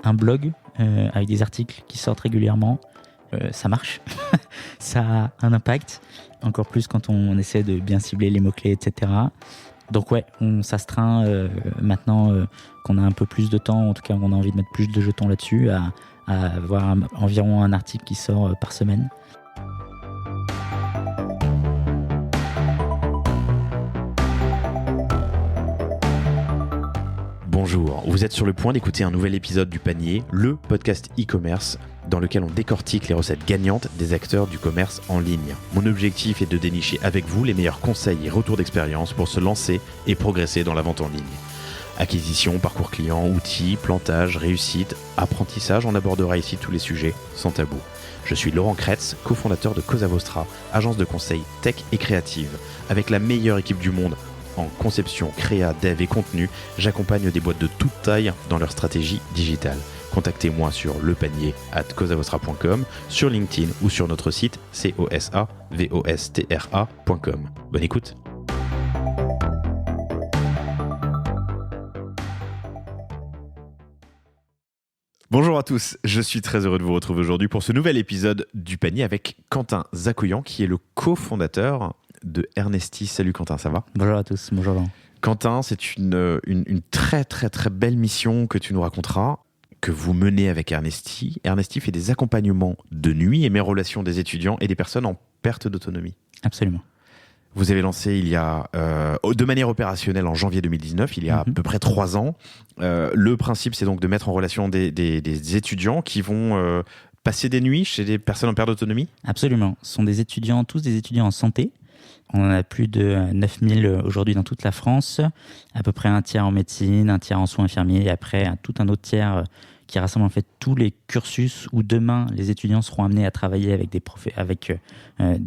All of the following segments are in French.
un blog avec des articles qui sortent régulièrement. Ça marche, ça a un impact, encore plus quand on essaie de bien cibler les mots-clés, etc. Donc ouais, on s'astreint maintenant qu'on a un peu plus de temps, en tout cas on a envie de mettre plus de jetons là-dessus, à avoir environ un article qui sort par semaine. Bonjour, vous êtes sur le point d'écouter un nouvel épisode du Panier, le podcast e-commerce dans lequel on décortique les recettes gagnantes des acteurs du commerce en ligne. Mon objectif est de dénicher avec vous les meilleurs conseils et retours d'expérience pour se lancer et progresser dans la vente en ligne. Acquisition, parcours client, outils, plantage, réussite, apprentissage, on abordera ici tous les sujets sans tabou. Je suis Laurent Kretz, cofondateur de Cosa Vostra, agence de conseil tech et créative. Avec la meilleure équipe du monde en conception, créa, dev et contenu, j'accompagne des boîtes de toute taille dans leur stratégie digitale. Contactez-moi sur lepanier@cosavostra.com, sur LinkedIn ou sur notre site cosavostra.com. Bonne écoute. Bonjour à tous, je suis très heureux de vous retrouver aujourd'hui pour ce nouvel épisode du Panier avec Quentin Zakouyan qui est le cofondateur de Ernesti. Salut Quentin, ça va ? Bonjour à tous, bonjour Laurent. Quentin, c'est une très très très belle mission que tu nous raconteras, que vous menez avec Ernesti. Ernesti fait des accompagnements de nuit et met en relation des étudiants et des personnes en perte d'autonomie. Absolument. Vous avez lancé il y a, de manière opérationnelle en janvier 2019, il y a à peu près 3 ans. Le principe, c'est donc de mettre en relation des étudiants qui vont passer des nuits chez des personnes en perte d'autonomie ? Absolument. Ce sont des étudiants, tous des étudiants en santé. On en a plus de 9000 aujourd'hui dans toute la France, à peu près un tiers en médecine, un tiers en soins infirmiers, et après tout un autre tiers qui rassemble en fait tous les cursus où demain les étudiants seront amenés à travailler avec des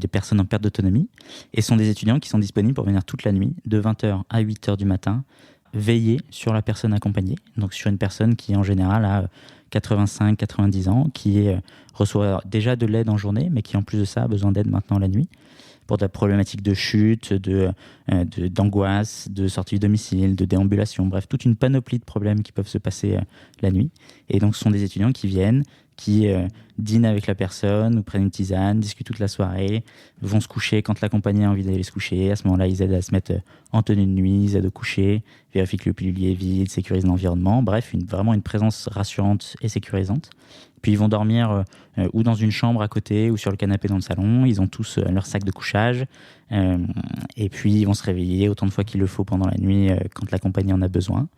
personnes en perte d'autonomie. Et ce sont des étudiants qui sont disponibles pour venir toute la nuit, de 20h à 8h du matin, veiller sur la personne accompagnée, donc sur une personne qui en général a 85-90 ans, qui reçoit déjà de l'aide en journée, mais qui en plus de ça a besoin d'aide maintenant la nuit, pour de la problématique de chute, d'angoisse, de sortie du domicile, de déambulation, bref, toute une panoplie de problèmes qui peuvent se passer la nuit. Et donc, ce sont des étudiants qui viennent, qui dînent avec la personne, ou prennent une tisane, discutent toute la soirée, vont se coucher quand l'accompagné a envie d'aller se coucher. À ce moment-là, ils aident à se mettre en tenue de nuit, ils aident au coucher, vérifient que le pilulier est vide, sécurisent l'environnement. Bref, vraiment une présence rassurante et sécurisante. Puis ils vont dormir ou dans une chambre à côté ou sur le canapé dans le salon. Ils ont tous leur sac de couchage. Et puis ils vont se réveiller autant de fois qu'il le faut pendant la nuit quand l'accompagné en a besoin.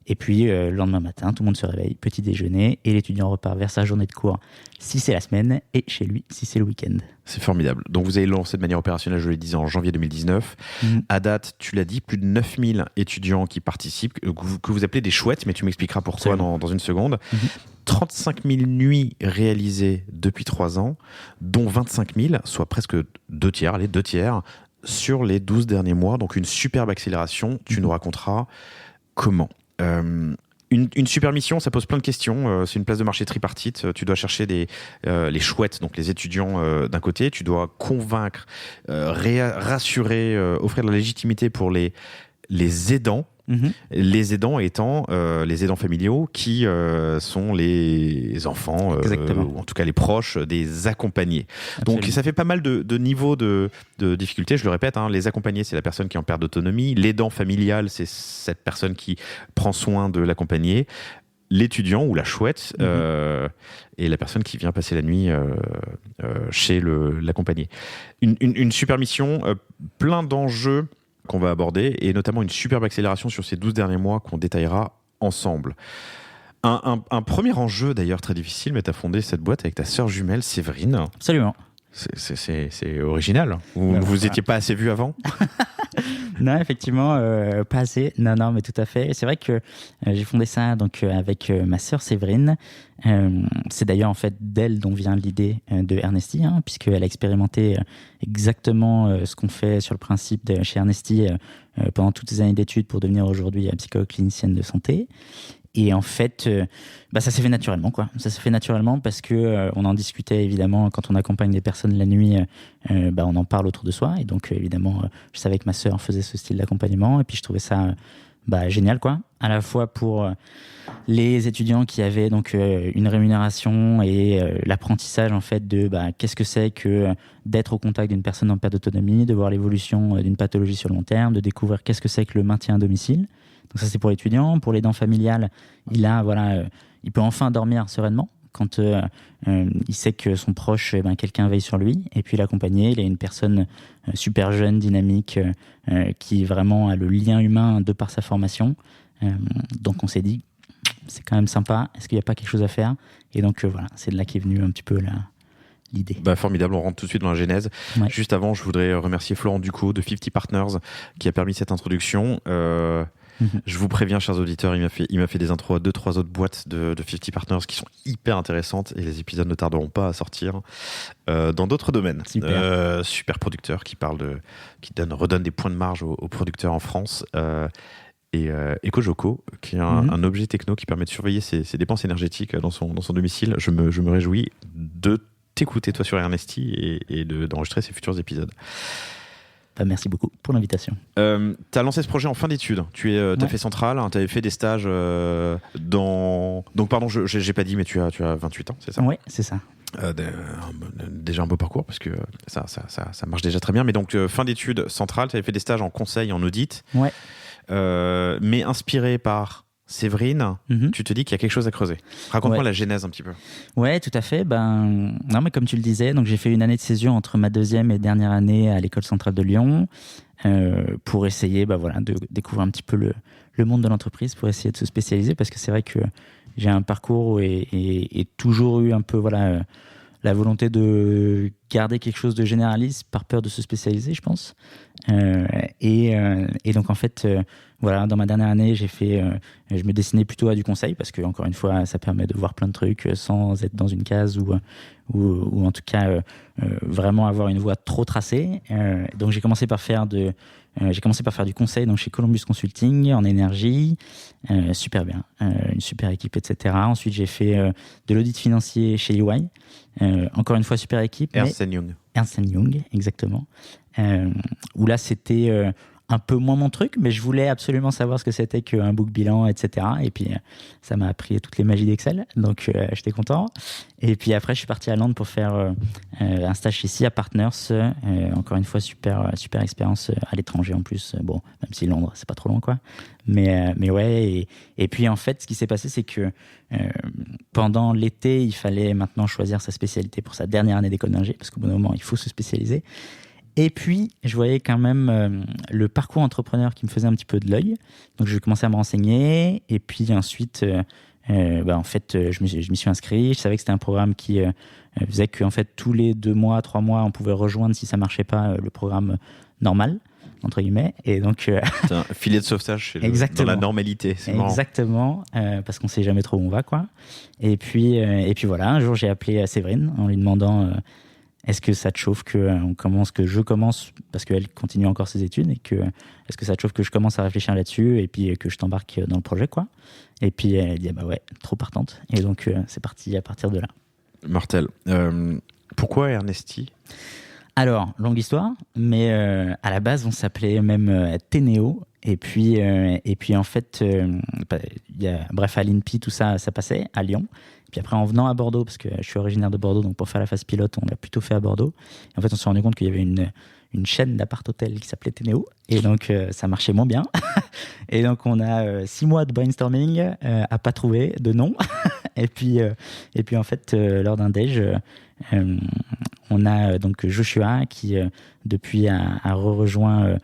Et puis le lendemain matin, tout le monde se réveille, petit déjeuner, et l'étudiant repart vers sa journée de cours si c'est la semaine et chez lui si c'est le week-end. C'est formidable. Donc vous avez lancé de manière opérationnelle, je le disais, en janvier 2019. À date, tu l'as dit, plus de 9000 étudiants qui participent, que vous appelez des chouettes, mais tu m'expliqueras pourquoi dans une seconde. 35 000 nuits réalisées depuis 3 ans, dont 25 000, soit presque 2 tiers, sur les 12 derniers mois. Donc une superbe accélération. Tu nous raconteras comment. Une super mission, ça pose plein de questions. C'est une place de marché tripartite. Tu dois chercher les chouettes, donc les étudiants d'un côté. Tu dois convaincre, rassurer, offrir de la légitimité pour les aidants. Les aidants étant les aidants familiaux qui sont les enfants, ou en tout cas les proches des accompagnés. Absolument. Donc ça fait pas mal de niveaux de difficulté, je le répète, les accompagnés c'est la personne qui est en perte d'autonomie, l'aidant familial c'est cette personne qui prend soin de l'accompagné, l'étudiant ou la chouette et la personne qui vient passer la nuit chez l'accompagné. Une super mission, plein d'enjeux qu'on va aborder, et notamment une superbe accélération sur ces 12 derniers mois qu'on détaillera ensemble. Un premier enjeu d'ailleurs très difficile, mais tu as fondé cette boîte avec ta sœur jumelle Séverine. Absolument. C'est original. Vous étiez pas assez vus avant ? Non, effectivement, pas assez. Non, mais tout à fait. C'est vrai que j'ai fondé ça donc avec ma sœur Séverine. C'est d'ailleurs en fait d'elle dont vient l'idée de Ernesti, puisqu'elle a expérimenté exactement ce qu'on fait sur le principe chez Ernesti pendant toutes ces années d'études pour devenir aujourd'hui psychologue clinicienne de santé. Et en fait, ça s'est fait naturellement, quoi. Ça s'est fait naturellement parce que on en discutait évidemment quand on accompagne des personnes la nuit. On en parle autour de soi, et donc évidemment, je savais que ma sœur faisait ce style d'accompagnement, et puis je trouvais ça génial, quoi. À la fois pour les étudiants qui avaient donc une rémunération et l'apprentissage en fait de qu'est-ce que c'est que d'être au contact d'une personne en perte d'autonomie, de voir l'évolution d'une pathologie sur le long terme, de découvrir qu'est-ce que c'est que le maintien à domicile. Donc ça, c'est pour l'étudiant. Pour l'aidant familial, il peut enfin dormir sereinement quand il sait que son proche, quelqu'un veille sur lui, et puis l'accompagner. Il a une personne super jeune, dynamique, qui vraiment a le lien humain de par sa formation. Donc on s'est dit, c'est quand même sympa, est-ce qu'il n'y a pas quelque chose à faire? Et donc voilà, c'est de là qu'est venue un petit peu l'idée. Formidable, on rentre tout de suite dans la genèse. Ouais. Juste avant, je voudrais remercier Florent Ducot de 50 Partners qui a permis cette introduction. Je vous préviens, chers auditeurs, il m'a fait des intros à 2-3 autres boîtes de 50 Partners qui sont hyper intéressantes et les épisodes ne tarderont pas à sortir dans d'autres domaines. Super producteur qui redonne des points de marge aux producteurs en France. Et EcoJoco, qui est un objet techno qui permet de surveiller ses dépenses énergétiques dans son domicile. Je me réjouis de t'écouter, toi, sur Ernesti et d'enregistrer ces futurs épisodes. Merci beaucoup pour l'invitation. Tu as lancé ce projet en fin d'études. Tu as fait Centrale, tu avais fait des stages dans... Donc, pardon, je n'ai pas dit, mais tu as 28 ans, c'est ça? Oui, c'est ça. Déjà un beau parcours, parce que ça marche déjà très bien. Mais donc, fin d'études, Centrale, tu avais fait des stages en conseil, en audit. Ouais. Mais inspiré par Séverine, tu te dis qu'il y a quelque chose à creuser. Raconte-moi la genèse un petit peu. Ouais, tout à fait. Non, mais comme tu le disais, donc j'ai fait une année de césure entre ma deuxième et dernière année à l'école centrale de Lyon pour essayer de découvrir un petit peu le monde de l'entreprise, pour essayer de se spécialiser, parce que c'est vrai que j'ai un parcours et toujours eu un peu la volonté de garder quelque chose de généraliste par peur de se spécialiser, je pense. Et donc en fait, dans ma dernière année, je me destinais plutôt à du conseil, parce que encore une fois, ça permet de voir plein de trucs sans être dans une case ou en tout cas vraiment avoir une voie trop tracée. Donc j'ai commencé par faire du conseil donc chez Columbus Consulting en énergie, super bien, une super équipe, etc. Ensuite j'ai fait de l'audit financier chez EY, encore une fois super équipe. Ernst Young. Ernst Young, exactement. Où là c'était un peu moins mon truc, mais je voulais absolument savoir ce que c'était qu'un book bilan, etc. Et puis ça m'a appris toutes les magies d'Excel, donc j'étais content. Et puis après, je suis parti à Londres pour faire un stage chez SIA Partners. Encore une fois, super expérience à l'étranger en plus. Bon, même si Londres, c'est pas trop loin, quoi. Mais ouais. Et puis en fait, ce qui s'est passé, c'est que pendant l'été, il fallait maintenant choisir sa spécialité pour sa dernière année d'école d'ingé, parce qu'au bout d'un moment, il faut se spécialiser. Et puis, je voyais quand même le parcours entrepreneur qui me faisait un petit peu de l'œil. Donc, je commençais à me renseigner. Et puis ensuite, en fait, je m'y suis inscrit. Je savais que c'était un programme qui faisait que en fait, tous les 2 mois, 3 mois, on pouvait rejoindre, si ça ne marchait pas, le programme normal, entre guillemets. Et donc, c'est un filet de sauvetage dans la normalité. C'est exactement, parce qu'on ne sait jamais trop où on va, quoi. Et puis voilà, un jour, j'ai appelé Séverine en lui demandant... est-ce que ça te chauffe que je commence, parce qu'elle continue encore ses études, et est-ce que ça te chauffe que je commence à réfléchir là-dessus et puis que je t'embarque dans le projet, quoi. Et puis elle dit ouais, trop partante. Et donc c'est parti à partir de là. Mortel. Pourquoi Ernesti? Alors, longue histoire, mais à la base on s'appelait même Ténéo. Et puis en fait, à l'INPI, tout ça passait à Lyon. Puis après, en venant à Bordeaux, parce que je suis originaire de Bordeaux, donc pour faire la phase pilote, on l'a plutôt fait à Bordeaux. Et en fait, on s'est rendu compte qu'il y avait une chaîne d'appart-hôtel qui s'appelait Ténéo. Et donc, ça marchait moins bien. Et donc, on a 6 mois de brainstorming à pas trouver de nom. et puis en fait, lors d'un déj, on a donc Joshua qui, depuis, a rejoint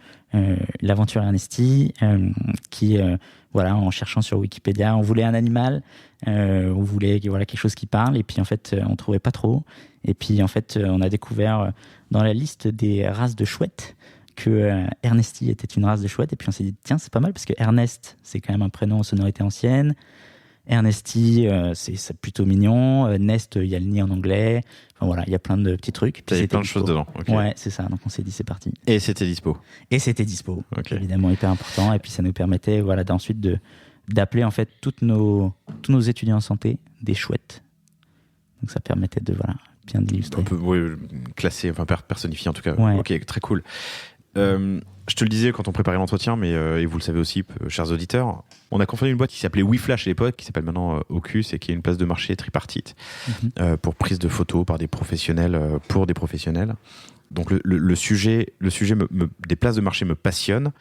l'aventure Ernesti, qui... en cherchant sur Wikipédia, on voulait un animal, on voulait quelque chose qui parle, et puis en fait, on trouvait pas trop. Et puis en fait, on a découvert dans la liste des races de chouettes que Ernesti était une race de chouette. Et puis on s'est dit, tiens, c'est pas mal, parce que Ernest, c'est quand même un prénom en sonorité ancienne. Ernesti, c'est plutôt mignon. Nest, il y a le nid en anglais. Enfin voilà, il y a plein de petits trucs. Il y a plein de choses dedans. Okay. Ouais, c'est ça. Donc on s'est dit, c'est parti. Et c'était dispo. Okay. Évidemment, hyper important. Et puis ça nous permettait d'ensuite d'appeler en fait tous nos étudiants en santé des chouettes. Donc ça permettait de bien d'illustrer. Un peu classer, personnifier en tout cas. Ouais. Ok, très cool. Je te le disais quand on préparait l'entretien, mais et vous le savez aussi, chers auditeurs, on a confondé une boîte qui s'appelait WeFlash à l'époque, qui s'appelle maintenant Ocus et qui est une place de marché tripartite pour prise de photos par des professionnels pour des professionnels. Donc le sujet des places de marché me passionne.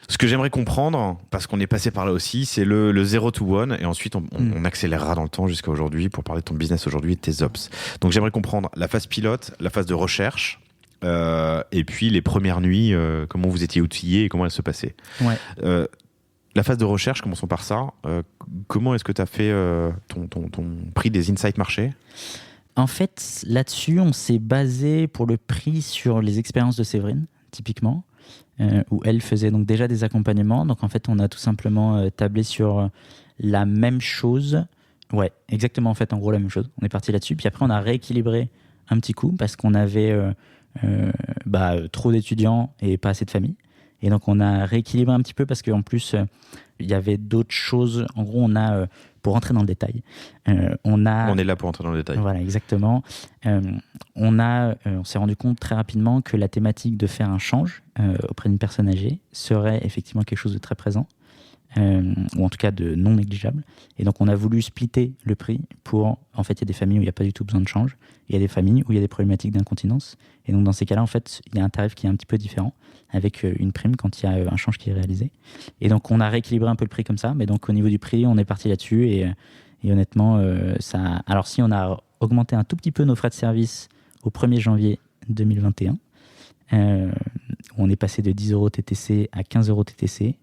Ce que j'aimerais comprendre, parce qu'on est passé par là aussi, c'est le 0 to 1 et ensuite on accélérera dans le temps jusqu'à aujourd'hui pour parler de ton business aujourd'hui et de tes ops. Donc j'aimerais comprendre la phase pilote, la phase de recherche. Et puis les premières nuits, comment vous étiez outillés et comment elles se passaient. Ouais. La phase de recherche, commençons par ça. Comment est-ce que tu as fait ton prix des insights marché ? En fait, là-dessus, on s'est basé pour le prix sur les expériences de Séverine, typiquement, où elle faisait donc déjà des accompagnements. Donc en fait, on a tout simplement tablé sur la même chose. Ouais, exactement, en fait, en gros, la même chose. On est parti là-dessus. Puis après, on a rééquilibré un petit coup parce qu'on avait trop d'étudiants et pas assez de familles. Et donc, on a rééquilibré un petit peu parce qu'en plus, il y avait d'autres choses. En gros, on a, pour rentrer dans le détail, on est là pour entrer dans le détail. Voilà, exactement. On s'est rendu compte très rapidement que la thématique de faire un change auprès d'une personne âgée serait effectivement quelque chose de très présent. Ou en tout cas de non négligeable. Et donc on a voulu splitter le prix pour, en fait il y a des familles où il n'y a pas du tout besoin de change, il y a des familles où il y a des problématiques d'incontinence, et donc dans ces cas-là en fait il y a un tarif qui est un petit peu différent, avec une prime quand il y a un change qui est réalisé. Et donc on a rééquilibré un peu le prix comme ça, mais donc au niveau du prix on est parti là-dessus, et honnêtement ça... Alors si on a augmenté un tout petit peu nos frais de service au 1er janvier 2021, on est passé de 10 € TTC à 15 € TTC,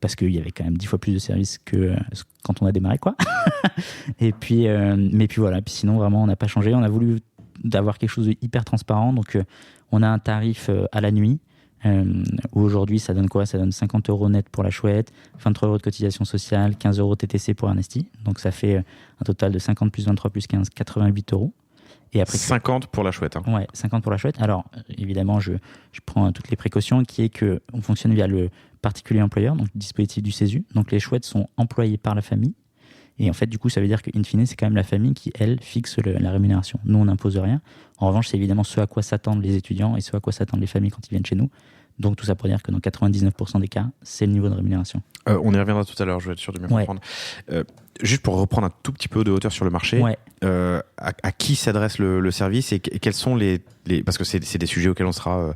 parce qu'il y avait quand même 10 fois plus de services que quand on a démarré, quoi. Et puis, mais puis voilà, puis sinon vraiment on n'a pas changé. On a voulu avoir quelque chose de hyper transparent, donc on a un tarif à la nuit, où aujourd'hui ça donne quoi ? Ça donne 50 € net pour la chouette, 23 € de cotisation sociale, 15 € TTC pour Ernesti, donc ça fait un total de 50 plus 23 plus 15, 88 €. Et après, 50 pour la chouette. Hein. Ouais, 50 pour la chouette. Alors, évidemment, je prends toutes les précautions, qui est qu'on fonctionne via le particulier employeur, donc le dispositif du CESU. Donc, les chouettes sont employées par la famille. Et en fait, du coup, ça veut dire qu'in fine, c'est quand même la famille qui, elle, fixe la rémunération. Nous, on n'impose rien. En revanche, c'est évidemment ce à quoi s'attendent les étudiants et ce à quoi s'attendent les familles quand ils viennent chez nous. Donc, tout ça pour dire que dans 99% des cas, c'est le niveau de rémunération. On y reviendra tout à l'heure, je vais être sûr de bien comprendre. Juste pour reprendre un tout petit peu de hauteur sur le marché, à qui s'adresse le service et quels sont les... Parce que c'est des sujets auxquels on sera...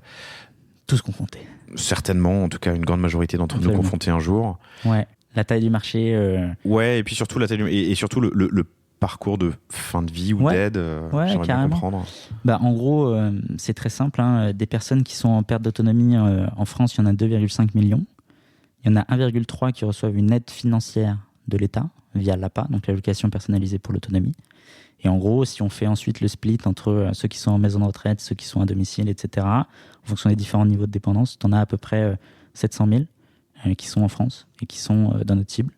tous confrontés. Certainement, en tout cas une grande majorité d'entre nous confrontés un jour. Ouais, la taille du marché... Ouais, et puis surtout la taille et surtout le parcours de fin de vie ou d'aide, j'aimerais bien comprendre. Bah, en gros, c'est très simple. Hein. Des personnes qui sont en perte d'autonomie en France, il y en a 2,5 millions. Il y en a 1,3 qui reçoivent une aide financière de l'État via l'APA, donc l'allocation personnalisée pour l'autonomie. Et en gros, si on fait ensuite le split entre ceux qui sont en maison de retraite, ceux qui sont à domicile, etc., en fonction des différents niveaux de dépendance, on a à peu près 700 000 qui sont en France et qui sont dans notre cible.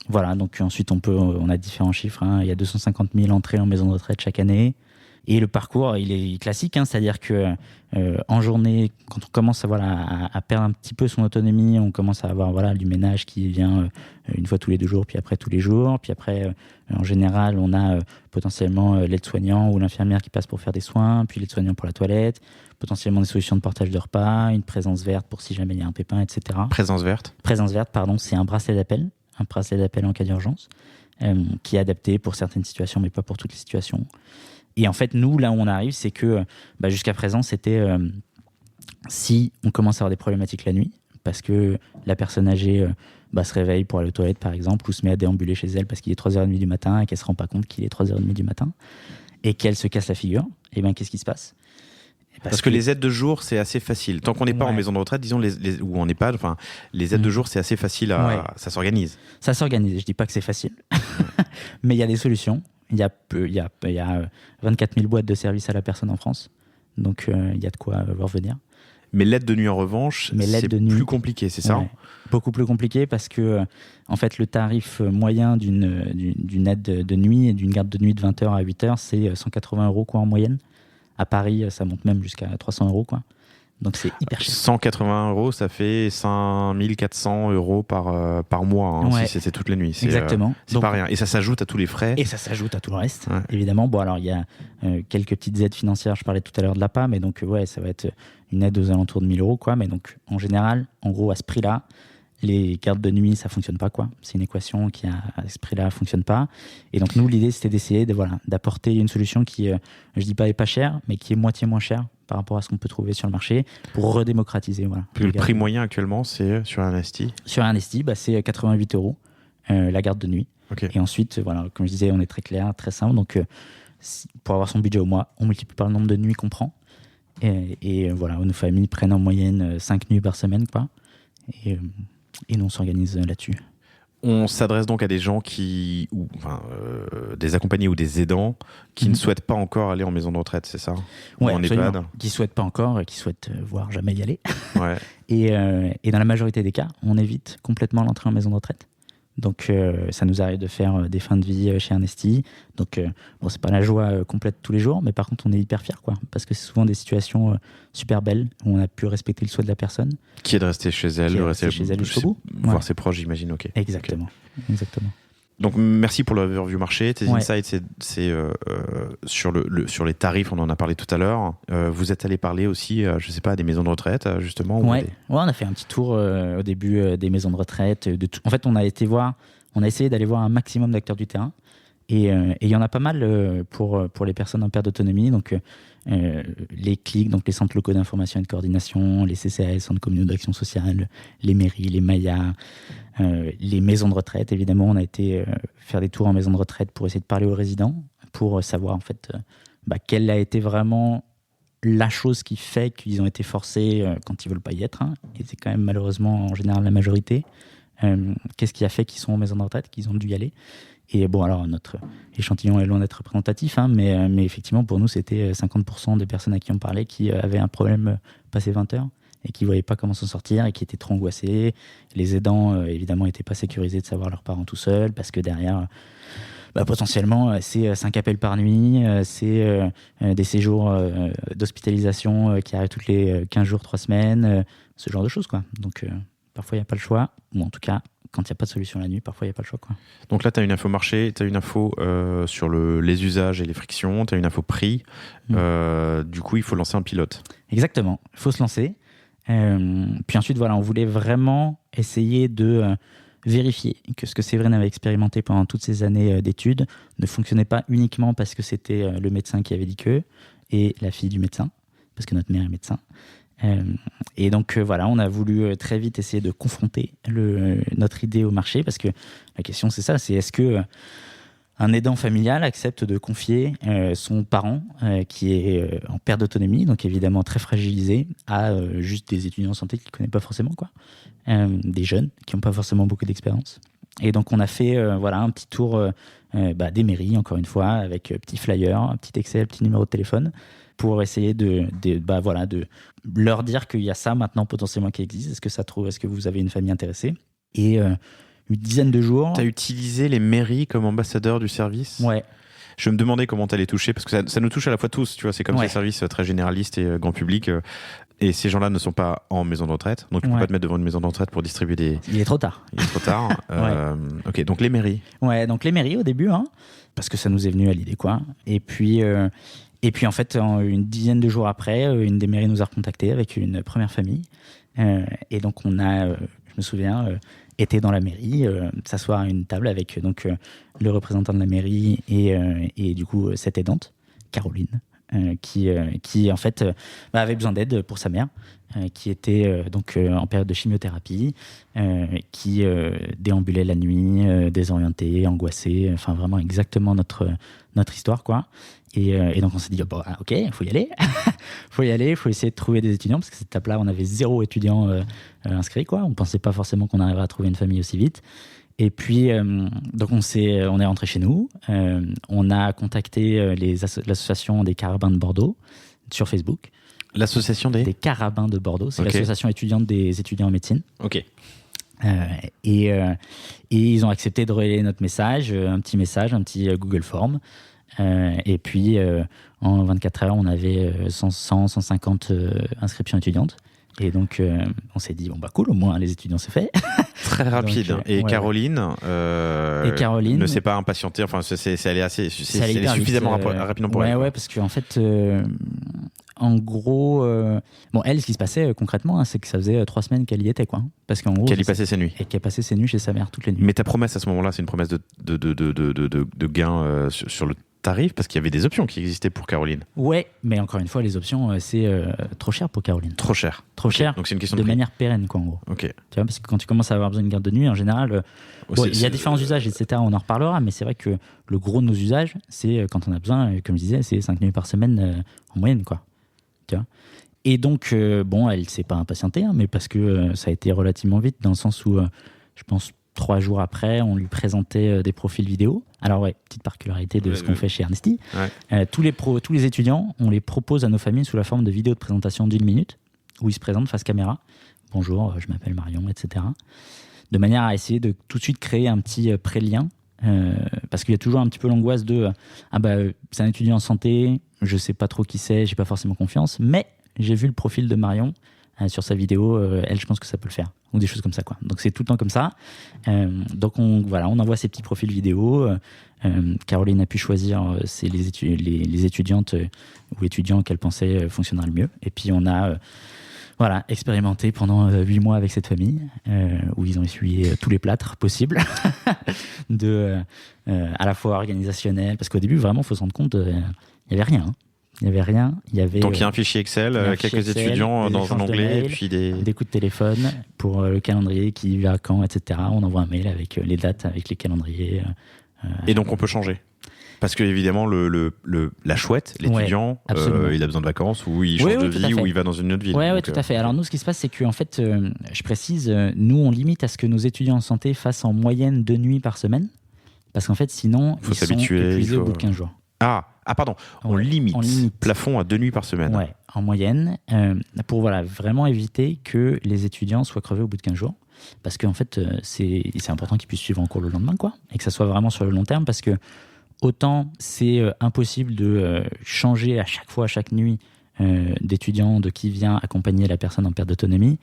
Voilà, donc ensuite on a différents chiffres. Hein. Il y a 250 000 entrées en maison de retraite chaque année. Et le parcours, il est classique, hein, c'est-à-dire que en journée, quand on commence à perdre un petit peu son autonomie, on commence à avoir du ménage qui vient une fois tous les 2 jours, puis après tous les jours. Puis après, en général, on a potentiellement l'aide-soignant ou l'infirmière qui passe pour faire des soins, puis l'aide-soignant pour la toilette, potentiellement des solutions de partage de repas, une présence verte pour si jamais il y a un pépin, etc. Présence verte, pardon, c'est un bracelet d'appel en cas d'urgence, qui est adapté pour certaines situations, mais pas pour toutes les situations. Et en fait, nous, là où on arrive, c'est que jusqu'à présent, c'était si on commence à avoir des problématiques la nuit, parce que la personne âgée se réveille pour aller aux toilettes, par exemple, ou se met à déambuler chez elle parce qu'il est 3h30 du matin et qu'elle ne se rend pas compte qu'il est 3h30 du matin, et qu'elle se casse la figure, et bien qu'est-ce qui se passe ? Parce que les aides de jour, c'est assez facile. Tant qu'on n'est pas en maison de retraite, disons, ou en EHPAD, les aides de jour, c'est assez facile ça s'organise. Ça s'organise. Je ne dis pas que c'est facile, mais il y a des solutions. Il y a 24 000 boîtes de services à la personne en France, donc il y a de quoi revenir. Mais l'aide de nuit, en revanche, c'est plus compliqué, c'est ça ? Beaucoup plus compliqué parce que, en fait, le tarif moyen d'une aide de nuit et d'une garde de nuit de 20h à 8h, c'est 180 € en moyenne. À Paris, ça monte même jusqu'à 300 €, quoi. Donc c'est hyper cher. 180 €, ça fait 5400 € par mois, si c'était toutes les nuits. Exactement. C'est donc, pas rien. Et ça s'ajoute à tous les frais. Et ça s'ajoute à tout le reste, évidemment. Bon, alors il y a quelques petites aides financières. Je parlais tout à l'heure de l'APA, mais donc ça va être une aide aux alentours de 1000 €, quoi. Mais donc en général, en gros, à ce prix-là, les gardes de nuit, ça fonctionne pas, quoi. C'est une équation qui, à ce prix-là, fonctionne pas. Et donc, nous, l'idée, c'était d'essayer d'apporter une solution qui, je dis pas est pas chère, mais qui est moitié moins chère par rapport à ce qu'on peut trouver sur le marché pour redémocratiser. Voilà. Le prix moyen actuellement, c'est sur un STI ? Sur un STI, c'est 88 € la garde de nuit. Okay. Et ensuite, comme je disais, on est très clair, très simple. Donc, pour avoir son budget au mois, on multiplie par le nombre de nuits qu'on prend. Et voilà, nos familles prennent en moyenne 5 nuits par semaine, quoi. Et nous, on s'organise là-dessus. On s'adresse donc à des gens des accompagnés ou des aidants qui ne souhaitent pas encore aller en maison de retraite, c'est ça ? Ouais, en EHPAD ? Qui ne souhaitent pas encore, qui souhaitent voire jamais y aller. Ouais. Et dans la majorité des cas, on évite complètement l'entrée en maison de retraite. Donc, ça nous arrive de faire des fins de vie chez un STI. Donc, c'est pas la joie complète tous les jours, mais par contre, on est hyper fiers, quoi. Parce que c'est souvent des situations super belles où on a pu respecter le souhait de la personne. Qui est de rester chez elle, de rester chez elle jusqu'au bout. Voir ses proches, j'imagine, ok. Exactement. Okay. Exactement. Donc, merci pour l'overview marché. Tes insights, c'est sur les tarifs, on en a parlé tout à l'heure. Vous êtes allé parler aussi, je sais pas, à des maisons de retraite, justement. Ouais, on a fait un petit tour au début des maisons de retraite. En fait, on a essayé d'aller voir un maximum d'acteurs du terrain. Et il y en a pas mal pour les personnes en perte d'autonomie. Donc, les CLIC, donc les centres locaux d'information et de coordination, les CCAS, centres communaux d'action sociale, les mairies, les MAIA, les maisons de retraite. Évidemment, on a été faire des tours en maison de retraite pour essayer de parler aux résidents, pour savoir en fait quelle a été vraiment la chose qui fait qu'ils ont été forcés quand ils veulent pas y être. Et c'est quand même malheureusement en général la majorité. Qu'est-ce qui a fait qu'ils sont en maison de retraite, qu'ils ont dû y aller ? Et bon, alors notre échantillon est loin d'être représentatif, mais effectivement pour nous c'était 50% des personnes à qui on parlait qui avaient un problème passé 20 heures et qui ne voyaient pas comment s'en sortir et qui étaient trop angoissés. Les aidants évidemment n'étaient pas sécurisés de savoir leurs parents tout seuls parce que derrière potentiellement c'est 5 appels par nuit, c'est des séjours d'hospitalisation qui arrivent toutes les 15 jours, 3 semaines, ce genre de choses, quoi. Donc parfois il n'y a pas le choix, ou en tout cas quand il n'y a pas de solution la nuit, parfois il n'y a pas le choix, quoi. Donc là, tu as une info marché, tu as une info sur les usages et les frictions, tu as une info prix. Du coup, il faut lancer un pilote. Exactement, il faut se lancer. Puis ensuite, on voulait vraiment essayer de vérifier que ce que Séverine avait expérimenté pendant toutes ces années d'études ne fonctionnait pas uniquement parce que c'était le médecin qui avait dit que, et la fille du médecin, parce que notre mère est médecin. Et donc on a voulu très vite essayer de confronter notre idée au marché, parce que la question c'est ça, c'est est-ce que un aidant familial accepte de confier son parent qui est en perte d'autonomie, donc évidemment très fragilisé, à juste des étudiants en santé qu'il ne connaît pas forcément, quoi. Des jeunes qui n'ont pas forcément beaucoup d'expérience. Et donc on a fait un petit tour des mairies, encore une fois, avec petit flyer, un petit Excel, petit numéro de téléphone, pour essayer de leur dire qu'il y a ça maintenant potentiellement qui existe. Est-ce que vous avez une famille intéressée ? Et une dizaine de jours... Tu as utilisé les mairies comme ambassadeurs du service ? Ouais. Je me demandais comment tu allais toucher, parce que ça nous touche à la fois tous, tu vois, c'est comme ces services très généralistes et grand public. Et ces gens-là ne sont pas en maison de retraite, donc tu ne peux pas te mettre devant une maison de retraite pour distribuer des... Il est trop tard. Ok, donc les mairies. Ouais, donc les mairies au début, parce que ça nous est venu à l'idée, quoi. Et puis en fait, une dizaine de jours après, une des mairies nous a recontactés avec une première famille. Et donc on a, je me souviens, été dans la mairie, s'asseoir à une table avec le représentant de la mairie et du coup cette aidante, Caroline, qui en fait avait besoin d'aide pour sa mère, qui était en période de chimiothérapie, qui déambulait la nuit, désorientée, angoissée, enfin vraiment exactement notre histoire, quoi. Et donc on s'est dit ok, il faut y aller, il faut essayer de trouver des étudiants, parce que cette étape-là on avait 0 étudiants inscrits, quoi. On pensait pas forcément qu'on arriverait à trouver une famille aussi vite. Et puis donc on est rentré chez nous, on a contacté l'association des Carabins de Bordeaux sur Facebook. L'association des Carabins de Bordeaux, c'est l'association étudiante des étudiants en médecine. Ok. Et ils ont accepté de relayer notre message, un petit Google Form. Et puis, en 24 heures, on avait 150 inscriptions étudiantes. Et donc, on s'est dit, cool, au moins, les étudiants, c'est fait. Très rapide. Donc, et Caroline, Caroline ne s'est pas impatientée. Enfin, c'est allé assez, c'est allé suffisamment rapidement pour elle. Ouais, parce qu'en fait, en gros, elle, ce qui se passait concrètement, c'est que ça faisait 3 semaines qu'elle y était, quoi. Parce qu'en gros, qu'elle y passait ses nuits. Et qu'elle passait ses nuits chez sa mère toutes les nuits. Mais ta promesse à ce moment-là, c'est une promesse de gain sur le tarif, parce qu'il y avait des options qui existaient pour Caroline. Ouais, mais encore une fois, les options, c'est trop cher pour Caroline. Trop cher. Cher. Donc c'est une question de manière pérenne, quoi, en gros. Ok. Tu vois, parce que quand tu commences à avoir besoin d'une garde de nuit, en général, il y a différents usages, etc. On en reparlera, mais c'est vrai que le gros de nos usages, c'est quand on a besoin, comme je disais, c'est 5 nuits par semaine en moyenne, quoi. Tu vois. Et donc, elle s'est pas impatientée, mais parce que ça a été relativement vite, dans le sens où, je pense, 3 jours après, on lui présentait des profils vidéo. Alors petite particularité de ce qu'on fait chez Ernesti. Ouais. Tous les étudiants, on les propose à nos familles sous la forme de vidéos de présentation d'1 minute, où ils se présentent face caméra. Bonjour, je m'appelle Marion, etc. De manière à essayer de tout de suite créer un petit pré-lien. Parce qu'il y a toujours un petit peu l'angoisse de c'est un étudiant en santé, je sais pas trop qui c'est, j'ai pas forcément confiance, mais j'ai vu le profil de Marion sur sa vidéo, elle, je pense que ça peut le faire, ou des choses comme ça, quoi. Donc c'est tout le temps comme ça. Donc on envoie ces petits profils vidéo. Caroline a pu choisir les étudiantes ou étudiants qu'elle pensait fonctionneraient le mieux. Et puis on a expérimenté pendant 8 mois avec cette famille, où ils ont essuyé tous les plâtres possibles, à la fois organisationnel, parce qu'au début, vraiment, il faut se rendre compte, il n'y avait rien. Il n'y avait rien. Donc il y a un fichier Excel, quelques étudiants dans un onglet, et puis des coups de téléphone pour le calendrier, qui va quand, etc. On envoie un mail avec les dates, avec les calendriers. Et donc on peut changer. Parce que évidemment la chouette, l'étudiant, il a besoin de vacances, ou il change de vie, ou il va dans une autre ville. Oui, tout à fait. Alors nous, ce qui se passe, c'est que en fait, je précise, nous on limite à ce que nos étudiants en santé fassent en moyenne 2 nuits par semaine, parce qu'en fait, sinon ils sont épuisés au bout de 15 jours. Ah pardon, on limite. Plafond à 2 nuits par semaine. Ouais, en moyenne, pour vraiment éviter que les étudiants soient crevés au bout de 15 jours. Parce qu'en fait, c'est important qu'ils puissent suivre en cours le lendemain, quoi, et que ça soit vraiment sur le long terme, parce que autant c'est impossible de changer à chaque fois, à chaque nuit, d'étudiant, de qui vient accompagner la personne en perte d'autonomie.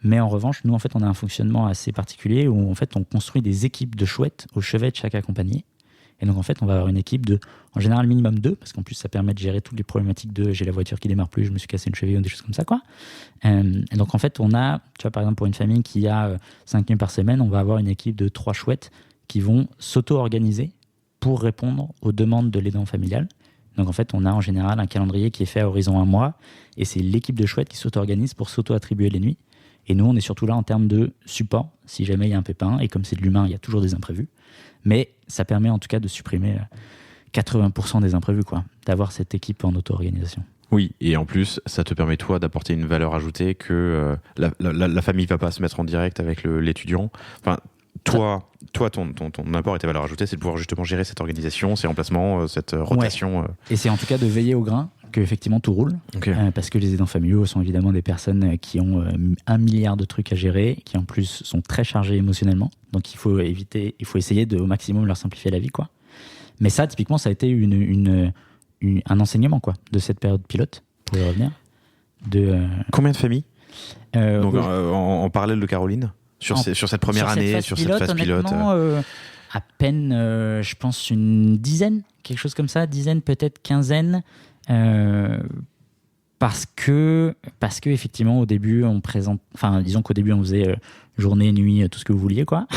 Mais en revanche, nous, en fait, on a un fonctionnement assez particulier où en fait, on construit des équipes de chouettes au chevet de chaque accompagné. Et donc, en fait, on va avoir une équipe de, en général, minimum 2, parce qu'en plus, ça permet de gérer toutes les problématiques de j'ai la voiture qui démarre plus, je me suis cassé une cheville ou des choses comme ça, quoi. Et donc, en fait, on a, tu vois, par exemple, pour une famille qui a 5 nuits par semaine, on va avoir une équipe de 3 chouettes qui vont s'auto-organiser pour répondre aux demandes de l'aidant familial. Donc, en fait, on a en général un calendrier qui est fait à horizon 1 mois, et c'est l'équipe de chouettes qui s'auto-organise pour s'auto-attribuer les nuits. Et nous, on est surtout là en termes de support, si jamais il y a un pépin, et comme c'est de l'humain, il y a toujours des imprévus. Mais ça permet en tout cas de supprimer 80% des imprévus, quoi, d'avoir cette équipe en auto-organisation. Oui, et en plus, ça te permet, toi, d'apporter une valeur ajoutée que la famille ne va pas se mettre en direct avec l'étudiant. Enfin, toi, ton apport et ta valeur ajoutée, c'est de pouvoir justement gérer cette organisation, ces remplacements, cette rotation. Ouais. Et c'est en tout cas de veiller au grain, qu'effectivement tout roule. Okay. Parce que les aidants familiaux sont évidemment des personnes qui ont 1 milliard de trucs à gérer, qui en plus sont très chargés émotionnellement. Donc il faut essayer de au maximum leur simplifier la vie, quoi. Mais ça, typiquement, ça a été un enseignement, quoi, de cette période pilote, pour y revenir. Combien de familles Donc, en parallèle de Caroline sur cette première année, sur cette phase pilote à peine, je pense, une dizaine, quelque chose comme ça, dizaine, peut-être quinzaine. Parce que effectivement, au début, disons qu'au début, on faisait journée, nuit, tout ce que vous vouliez, quoi.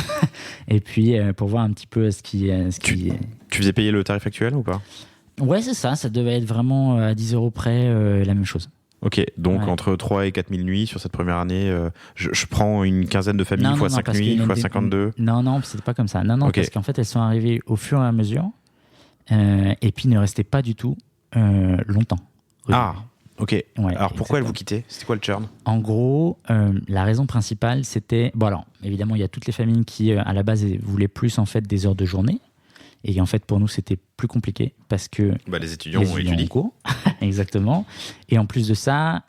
Et puis, pour voir un petit peu ce qui. Tu faisais payer le tarif actuel ou pas ? Ouais, c'est ça. Ça devait être vraiment à 10 € près la même chose. Ok, donc entre 3 et 4 000 nuits sur cette première année, je prends une quinzaine de familles fois 5 nuits, fois 52. Non, c'était pas comme ça. Non, okay. Parce qu'en fait, elles sont arrivées au fur et à mesure, et puis ne restaient pas du tout longtemps. Ah, ok. Ouais, alors pourquoi exactement. elles vous quittaient ? C'était quoi le churn ? En gros, la raison principale, c'était... Bon alors, évidemment, il y a toutes les familles qui, à la base, voulaient plus en fait des heures de journée. Et en fait, pour nous, c'était plus compliqué parce que les étudiants ont étudié. Exactement. Et en plus de ça,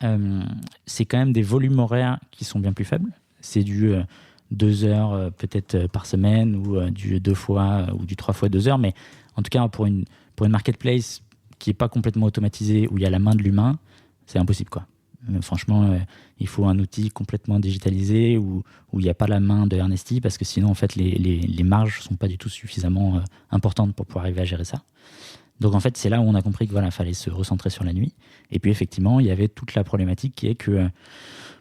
c'est quand même des volumes horaires qui sont bien plus faibles. C'est du 2 heures peut-être par semaine ou du 2 fois ou du 3 fois 2 heures. Mais en tout cas, pour une pour une marketplace qui n'est pas complètement automatisée, où il y a la main de l'humain, c'est impossible, quoi. Franchement, il faut un outil complètement digitalisé où il n'y a pas la main de Ernesti, parce que sinon, en fait, les marges ne sont pas du tout suffisamment importantes pour pouvoir arriver à gérer ça. Donc, en fait, c'est là où on a compris qu'il fallait se recentrer sur la nuit. Et puis, effectivement, il y avait toute la problématique qui est que,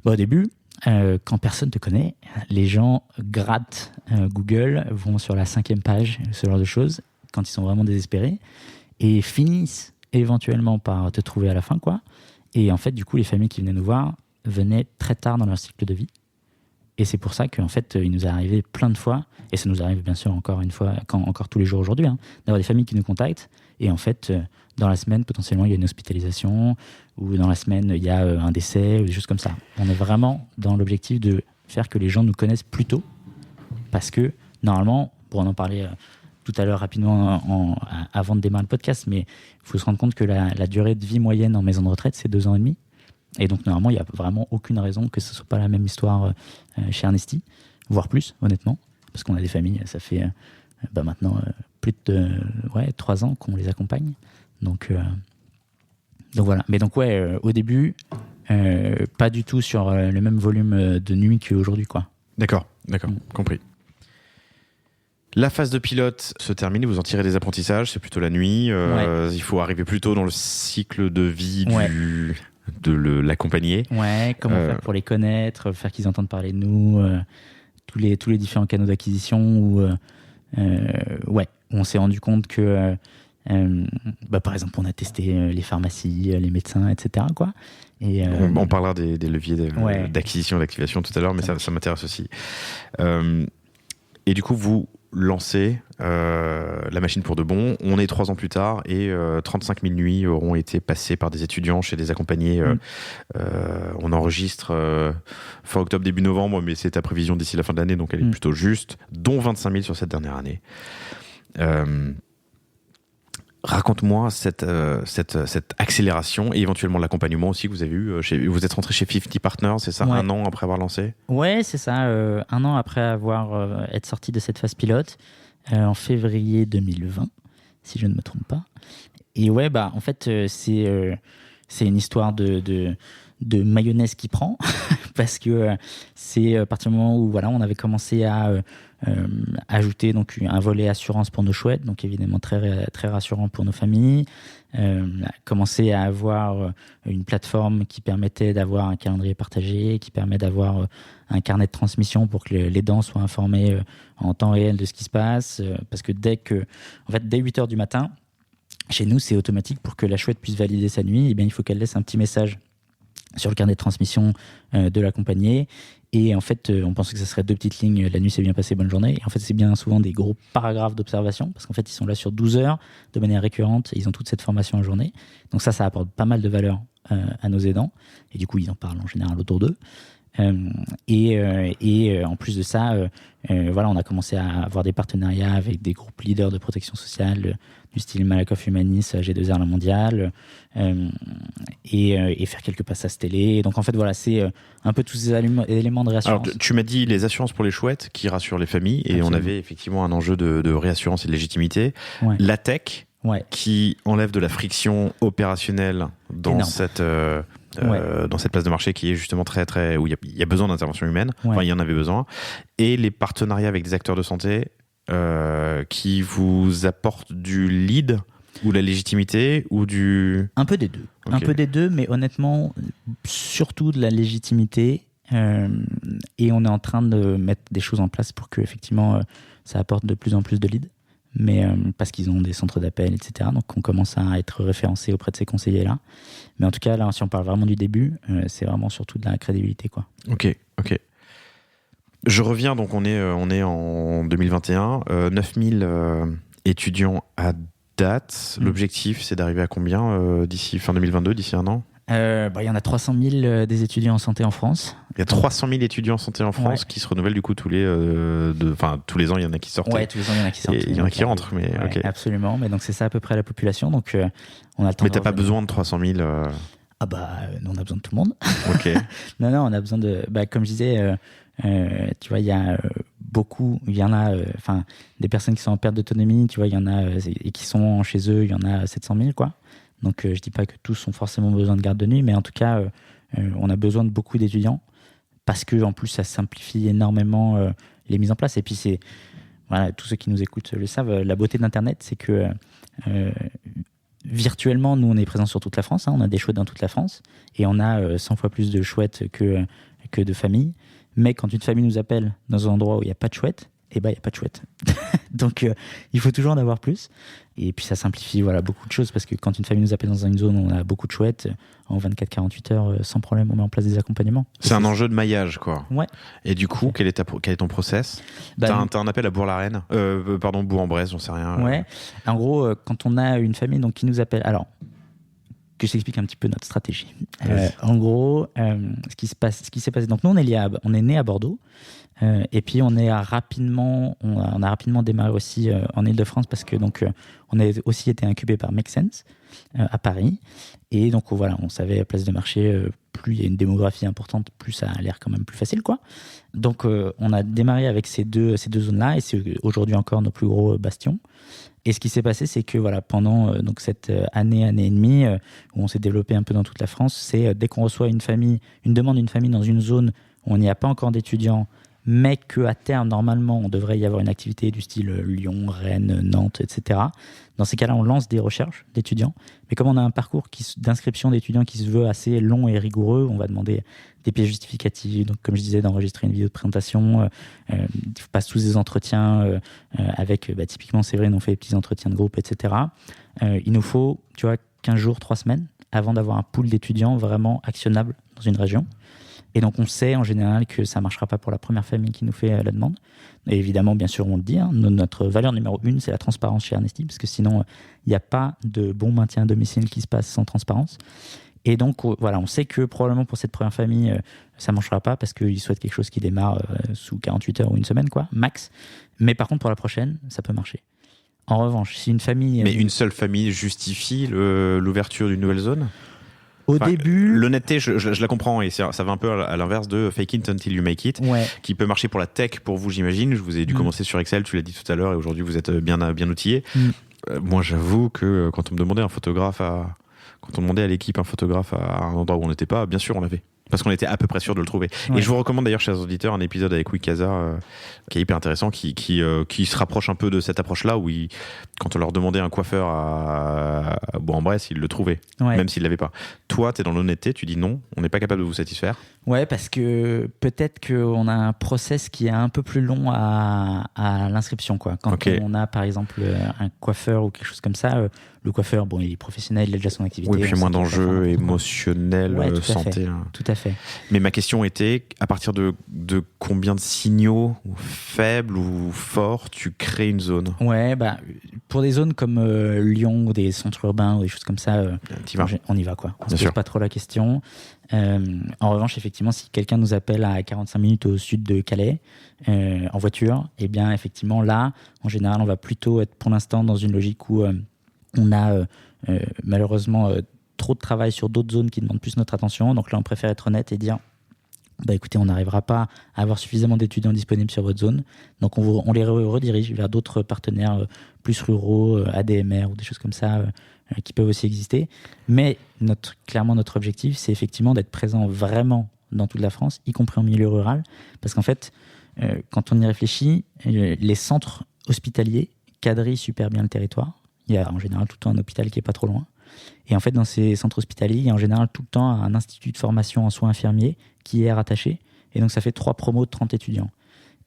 au début, quand personne ne te connaît, les gens grattent Google, vont sur la 5e page, ce genre de choses, quand ils sont vraiment désespérés, et finissent éventuellement par te trouver à la fin, quoi. Et en fait, du coup, les familles qui venaient nous voir venaient très tard dans leur cycle de vie. Et c'est pour ça qu'en fait, il nous est arrivé plein de fois, et ça nous arrive bien sûr encore une fois, encore tous les jours aujourd'hui, d'avoir des familles qui nous contactent, et en fait, dans la semaine, potentiellement, il y a une hospitalisation, ou dans la semaine, il y a un décès, ou des choses comme ça. On est vraiment dans l'objectif de faire que les gens nous connaissent plus tôt, parce que, normalement, pour en parler tout à l'heure rapidement avant de démarrer le podcast, mais il faut se rendre compte que la durée de vie moyenne en maison de retraite, c'est 2 ans et demi. Et donc, normalement, il n'y a vraiment aucune raison que ce ne soit pas la même histoire chez Ernesti, voire plus, honnêtement, parce qu'on a des familles, ça fait maintenant plus de 3 ans qu'on les accompagne. Donc voilà. Mais donc, au début, pas du tout sur le même volume de nuit qu'aujourd'hui, quoi. D'accord, compris. La phase de pilote se termine, vous en tirez des apprentissages, c'est plutôt la nuit. Il faut arriver plus tôt dans le cycle de vie de l'accompagner. Ouais, comment faire pour les connaître, faire qu'ils entendent parler de nous, tous les différents canaux d'acquisition où on s'est rendu compte que, par exemple, on a testé les pharmacies, les médecins, etc., quoi. Et, on parlera des leviers d'acquisition, d'activation tout à l'heure, mais ça m'intéresse aussi. Et du coup, vous lancez la machine pour de bon. On est 3 ans plus tard et 35 000 nuits auront été passées par des étudiants chez des accompagnés. On enregistre fin octobre, début novembre, mais c'est ta prévision d'ici la fin de l'année, donc elle est plutôt juste, dont 25 000 sur cette dernière année. Raconte-moi cette accélération et éventuellement l'accompagnement aussi que vous avez eu. Vous êtes rentré chez 50 Partners, c'est ça, 1 an après avoir lancé ? Ouais, c'est ça. 1 an après être sorti de cette phase pilote, en février 2020, si je ne me trompe pas. Et en fait, c'est une histoire de mayonnaise qui prend, parce que c'est à partir du moment où on avait commencé à ajouter donc un volet assurance pour nos chouettes, donc évidemment très, très rassurant pour nos familles, commencer à avoir une plateforme qui permettait d'avoir un calendrier partagé, qui permet d'avoir un carnet de transmission pour que l'aidant soit informé en temps réel de ce qui se passe, parce que dès 8h du matin, chez nous c'est automatique. Pour que la chouette puisse valider sa nuit, il faut qu'elle laisse un petit message sur le carnet de transmission de l'accompagné. Et en fait, on pensait que ça serait 2 petites lignes, la nuit s'est bien passée, bonne journée. Et en fait, c'est bien souvent des gros paragraphes d'observation, parce qu'en fait, ils sont là sur 12 heures de manière récurrente, et ils ont toute cette formation en journée. Donc ça apporte pas mal de valeur à nos aidants. Et du coup, ils en parlent en général autour d'eux. Et en plus de ça, on a commencé à avoir des partenariats avec des groupes leaders de protection sociale, du style Malakoff Humanis, G2R La Mondiale, et faire quelques passages télé. Donc en fait, c'est un peu tous ces éléments de réassurance. Alors, tu m'as dit les assurances pour les chouettes qui rassurent les familles, et absolument. On avait effectivement un enjeu de réassurance et de légitimité. Ouais. La tech, qui enlève de la friction opérationnelle dans cette place de marché qui est justement très, très, où il y a besoin d'intervention humaine. Enfin, il y en avait besoin. Et les partenariats avec des acteurs de santé qui vous apportent du lead ou la légitimité ou du... Un peu des deux. Okay. Un peu des deux, mais honnêtement, surtout de la légitimité. Et on est en train de mettre des choses en place pour que effectivement ça apporte de plus en plus de leads. Mais parce qu'ils ont des centres d'appel, etc. Donc on commence à être référencé auprès de ces conseillers-là. Mais en tout cas, là, si on parle vraiment du début, c'est vraiment surtout de la crédibilité, quoi. Ok. Je reviens, donc on est en 2021, 9000 étudiants à date. L'objectif, c'est d'arriver à combien d'ici fin 2022, d'ici 1 an ? Il y en a 300 000 des étudiants en santé en France. Il y a 300 000 étudiants en santé en France qui se renouvellent du coup tous les ans, il y en a qui sortent. Ouais, tous les ans, il y en a qui sortent. Et il y en a qui rentrent, mais ok. Absolument, mais donc c'est ça à peu près la population. Donc on a le temps. Mais t'as pas besoin de 300 000 nous, on a besoin de tout le monde. Ok. non, on a besoin de. Comme je disais, tu vois, il y a beaucoup, il y en a, des personnes qui sont en perte d'autonomie, tu vois, il y en a, et qui sont chez eux, il y en a 700 000, quoi. Donc, je dis pas que tous ont forcément besoin de garde de nuit, mais en tout cas, on a besoin de beaucoup d'étudiants parce que, en plus, ça simplifie énormément les mises en place. Et puis, tous ceux qui nous écoutent le savent, la beauté d'Internet, c'est que virtuellement, nous, on est présents sur toute la France, hein, on a des chouettes dans toute la France, et on a 100 fois plus de chouettes que de familles. Mais quand une famille nous appelle dans un endroit où il n'y a pas de chouette, il n'y a pas de chouette. Donc, il faut toujours en avoir plus. Et puis, ça simplifie beaucoup de choses parce que quand une famille nous appelle dans une zone où on a beaucoup de chouettes, en 24-48 heures, sans problème, on met en place des accompagnements. C'est un enjeu de maillage, quoi. Ouais. Et du coup, quel est ton process ? T'as un appel à Bourg-la-Reine Bourg-en-Bresse, j'en sais rien. Ouais. En gros, quand on a une famille qui nous appelle... Alors, que je t'explique un petit peu notre stratégie. En gros, ce qui s'est passé... Donc, nous, on est né à Bordeaux. Et puis on a rapidement démarré aussi en Ile-de-France parce que on a aussi été incubé par Make Sense à Paris. Et donc on savait à place de marché, plus il y a une démographie importante, plus ça a l'air quand même plus facile, quoi. Donc on a démarré avec ces deux zones-là et c'est aujourd'hui encore nos plus gros bastions. Et ce qui s'est passé, c'est que pendant cette année et demie où on s'est développé un peu dans toute la France, c'est dès qu'on reçoit une demande d'une famille dans une zone où on n'y a pas encore d'étudiants, mais qu'à terme, normalement, on devrait y avoir une activité du style Lyon, Rennes, Nantes, etc. Dans ces cas-là, on lance des recherches d'étudiants. Mais comme on a un parcours d'inscription d'étudiants qui se veut assez long et rigoureux, on va demander des pièces justificatives, donc comme je disais, d'enregistrer une vidéo de présentation, on passe tous des entretiens avec, typiquement Séverine, on fait des petits entretiens de groupe, etc. Il nous faut, 15 jours, 3 semaines, avant d'avoir un pool d'étudiants vraiment actionnable dans une région. Et donc, on sait en général que ça ne marchera pas pour la première famille qui nous fait la demande. Et évidemment, bien sûr, on le dit, hein, notre valeur numéro 1, c'est la transparence chez Ernesti, parce que sinon, il n'y a pas de bon maintien à domicile qui se passe sans transparence. Et donc, on sait que probablement pour cette première famille, ça ne marchera pas parce qu'ils souhaitent quelque chose qui démarre sous 48 heures ou une semaine, quoi, max. Mais par contre, pour la prochaine, ça peut marcher. En revanche, si une famille... Mais une seule famille justifie l'ouverture d'une nouvelle zone ? Au début... L'honnêteté, je la comprends, et ça va un peu à l'inverse de fake it until you make it, qui peut marcher pour la tech pour vous, j'imagine. Je vous ai dû commencer sur Excel, tu l'as dit tout à l'heure, et aujourd'hui vous êtes bien outillé. Moi, j'avoue que quand on me demandait quand on demandait à l'équipe un photographe à un endroit où on n'était pas, bien sûr on l'avait. Parce qu'on était à peu près sûr de le trouver. Ouais. Et je vous recommande d'ailleurs, chers auditeurs, un épisode avec Wikasa qui est hyper intéressant, qui se rapproche un peu de cette approche-là, où quand on leur demandait un coiffeur à Bourg-en-Bresse, ils le trouvaient, même s'ils ne l'avaient pas. Toi, tu es dans l'honnêteté, tu dis non, on n'est pas capable de vous satisfaire. Ouais, parce que peut-être qu'on a un process qui est un peu plus long à l'inscription, quoi. Quand on a, par exemple, un coiffeur ou quelque chose comme ça, le coiffeur, il est professionnel, il a déjà son activité. Oui, puis moins d'enjeux émotionnels, santé. Tout à fait. Mais ma question était, à partir de combien de signaux faibles ou forts tu crées une zone ? Ouais, pour des zones comme Lyon ou des centres urbains ou des choses comme ça, on y va, quoi. On ne se pose pas trop la question. En revanche, effectivement, si quelqu'un nous appelle à 45 minutes au sud de Calais en voiture, eh bien, effectivement, là, en général, on va plutôt être pour l'instant dans une logique où on a malheureusement trop de travail sur d'autres zones qui demandent plus notre attention. Donc là, on préfère être honnête et dire écoutez, on n'arrivera pas à avoir suffisamment d'étudiants disponibles sur votre zone. Donc on les redirige vers d'autres partenaires plus ruraux, ADMR ou des choses comme ça qui peuvent aussi exister. Mais clairement, notre objectif, c'est effectivement d'être présent vraiment dans toute la France, y compris en milieu rural. Parce qu'en fait, quand on y réfléchit, les centres hospitaliers quadrillent super bien le territoire. Il y a en général tout le temps un hôpital qui n'est pas trop loin. Et en fait, dans ces centres hospitaliers, il y a en général tout le temps un institut de formation en soins infirmiers qui est rattaché. Et donc, ça fait 3 promos de 30 étudiants.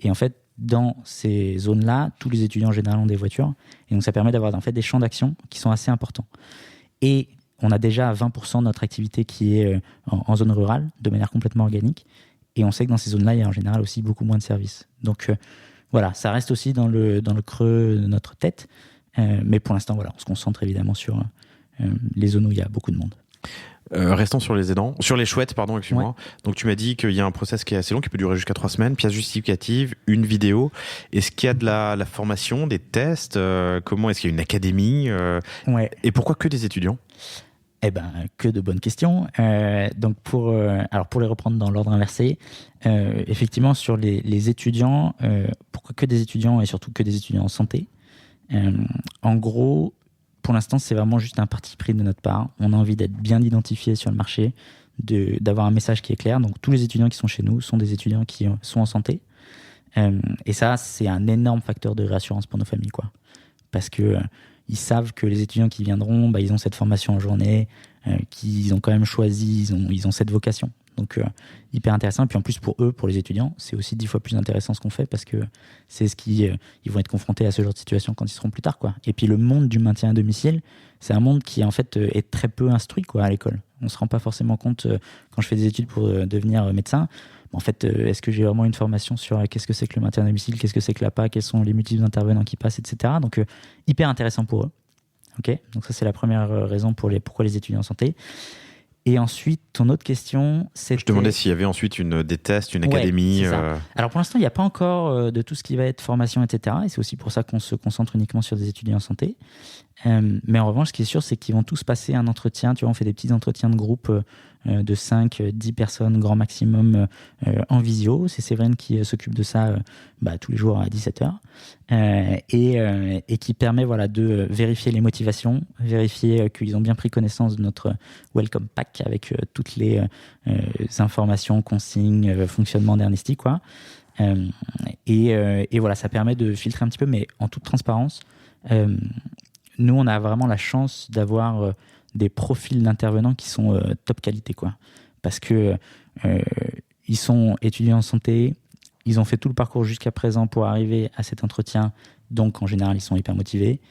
Et en fait, dans ces zones-là, tous les étudiants en général ont des voitures. Et donc, ça permet d'avoir en fait des champs d'action qui sont assez importants. Et on a déjà 20% de notre activité qui est en zone rurale, de manière complètement organique. Et on sait que dans ces zones-là, il y a en général aussi beaucoup moins de services. Donc, voilà, ça reste aussi dans le creux de notre tête. Mais pour l'instant, on se concentre évidemment sur les zones où il y a beaucoup de monde. Restons sur les chouettes, pardon, excuse-moi. Ouais. Donc tu m'as dit qu'il y a un process qui est assez long, qui peut durer jusqu'à 3 semaines, pièce justificative, une vidéo. Est-ce qu'il y a de la formation, des tests ? Comment est-ce qu'il y a une académie ? Et pourquoi que des étudiants ? Eh ben, que de bonnes questions. Donc pour les reprendre dans l'ordre inversé, effectivement sur les étudiants, pourquoi que des étudiants et surtout que des étudiants en santé? En gros, pour l'instant, c'est vraiment juste un parti pris de notre part. On a envie d'être bien identifié sur le marché, d'avoir un message qui est clair. Donc tous les étudiants qui sont chez nous sont des étudiants qui sont en santé. Et ça, c'est un énorme facteur de réassurance pour nos familles, quoi. Parce que ils savent que les étudiants qui viendront, ils ont cette formation en journée, qu'ils ont quand même choisi, ils ont cette vocation. Donc, hyper intéressant. Et puis en plus, pour eux, pour les étudiants, c'est aussi 10 fois plus intéressant ce qu'on fait parce que c'est ils vont être confrontés à ce genre de situation quand ils seront plus tard, quoi. Et puis le monde du maintien à domicile, c'est un monde qui en fait est très peu instruit, quoi, à l'école. On se rend pas forcément compte quand je fais des études pour devenir médecin. En fait, est-ce que j'ai vraiment une formation sur qu'est-ce que c'est que le maintien à domicile, qu'est-ce que c'est que l'APA, quels sont les multiples intervenants qui passent, etc. Donc, hyper intéressant pour eux. Okay, donc ça, c'est la première raison pourquoi les étudiants en santé. Et ensuite, ton autre question, c'était... Je demandais s'il y avait ensuite des tests, une académie. C'est ça. Alors pour l'instant, il n'y a pas encore de tout ce qui va être formation, etc. Et c'est aussi pour ça qu'on se concentre uniquement sur des étudiants en santé. Mais en revanche, ce qui est sûr, c'est qu'ils vont tous passer un entretien. Tu vois, on fait des petits entretiens de groupe de 5, 10 personnes, grand maximum, en visio. C'est Séverine qui s'occupe de ça tous les jours à 17h. Et qui permet de vérifier les motivations, vérifier qu'ils ont bien pris connaissance de notre Welcome Pack avec toutes les informations, consignes, fonctionnement d'Ernesti, quoi. Et voilà, ça permet de filtrer un petit peu, mais en toute transparence. Nous, on a vraiment la chance d'avoir des profils d'intervenants qui sont top qualité, quoi. Parce que ils sont étudiants en santé, ils ont fait tout le parcours jusqu'à présent pour arriver à cet entretien, donc en général, ils sont hyper motivés.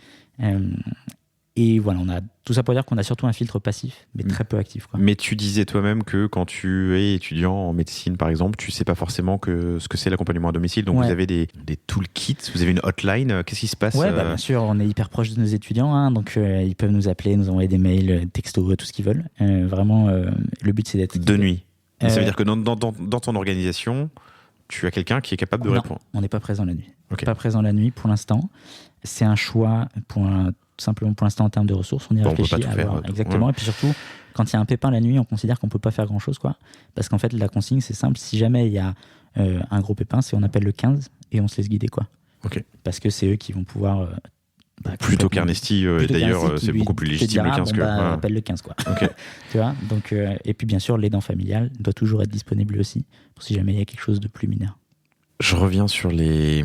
Et voilà, on a tout ça pour dire qu'on a surtout un filtre passif, mais très peu actif, quoi. Mais tu disais toi-même que quand tu es étudiant en médecine, par exemple, tu sais pas forcément ce que c'est l'accompagnement à domicile. Donc vous avez des toolkits, vous avez une hotline. Qu'est-ce qui se passe? Bien sûr, on est hyper proche de nos étudiants, hein, donc ils peuvent nous appeler, nous envoyer des mails, textos, tout ce qu'ils veulent. Vraiment, le but c'est d'être de nuit. Ça veut dire que dans ton organisation, tu as quelqu'un qui est capable de répondre. On n'est pas présent la nuit. Okay. Pas présent la nuit pour l'instant. C'est un choix tout simplement pour l'instant en termes de ressources. On y réfléchit. On peut pas tout faire, exactement. Ouais. Et puis surtout, quand il y a un pépin la nuit, on considère qu'on peut pas faire grand chose, quoi. Parce qu'en fait, la consigne, c'est simple. Si jamais il y a un gros pépin, on appelle le 15 et on se laisse guider, quoi. Okay. Parce que c'est eux qui vont pouvoir. Plutôt qu'Ernesti, et d'ailleurs, c'est beaucoup plus légitime le 15 que. Appelle le 15, quoi. Okay. Tu vois. Donc, et puis bien sûr, l'aidant familial doit toujours être disponible aussi, pour si jamais il y a quelque chose de plus mineur. Je reviens sur les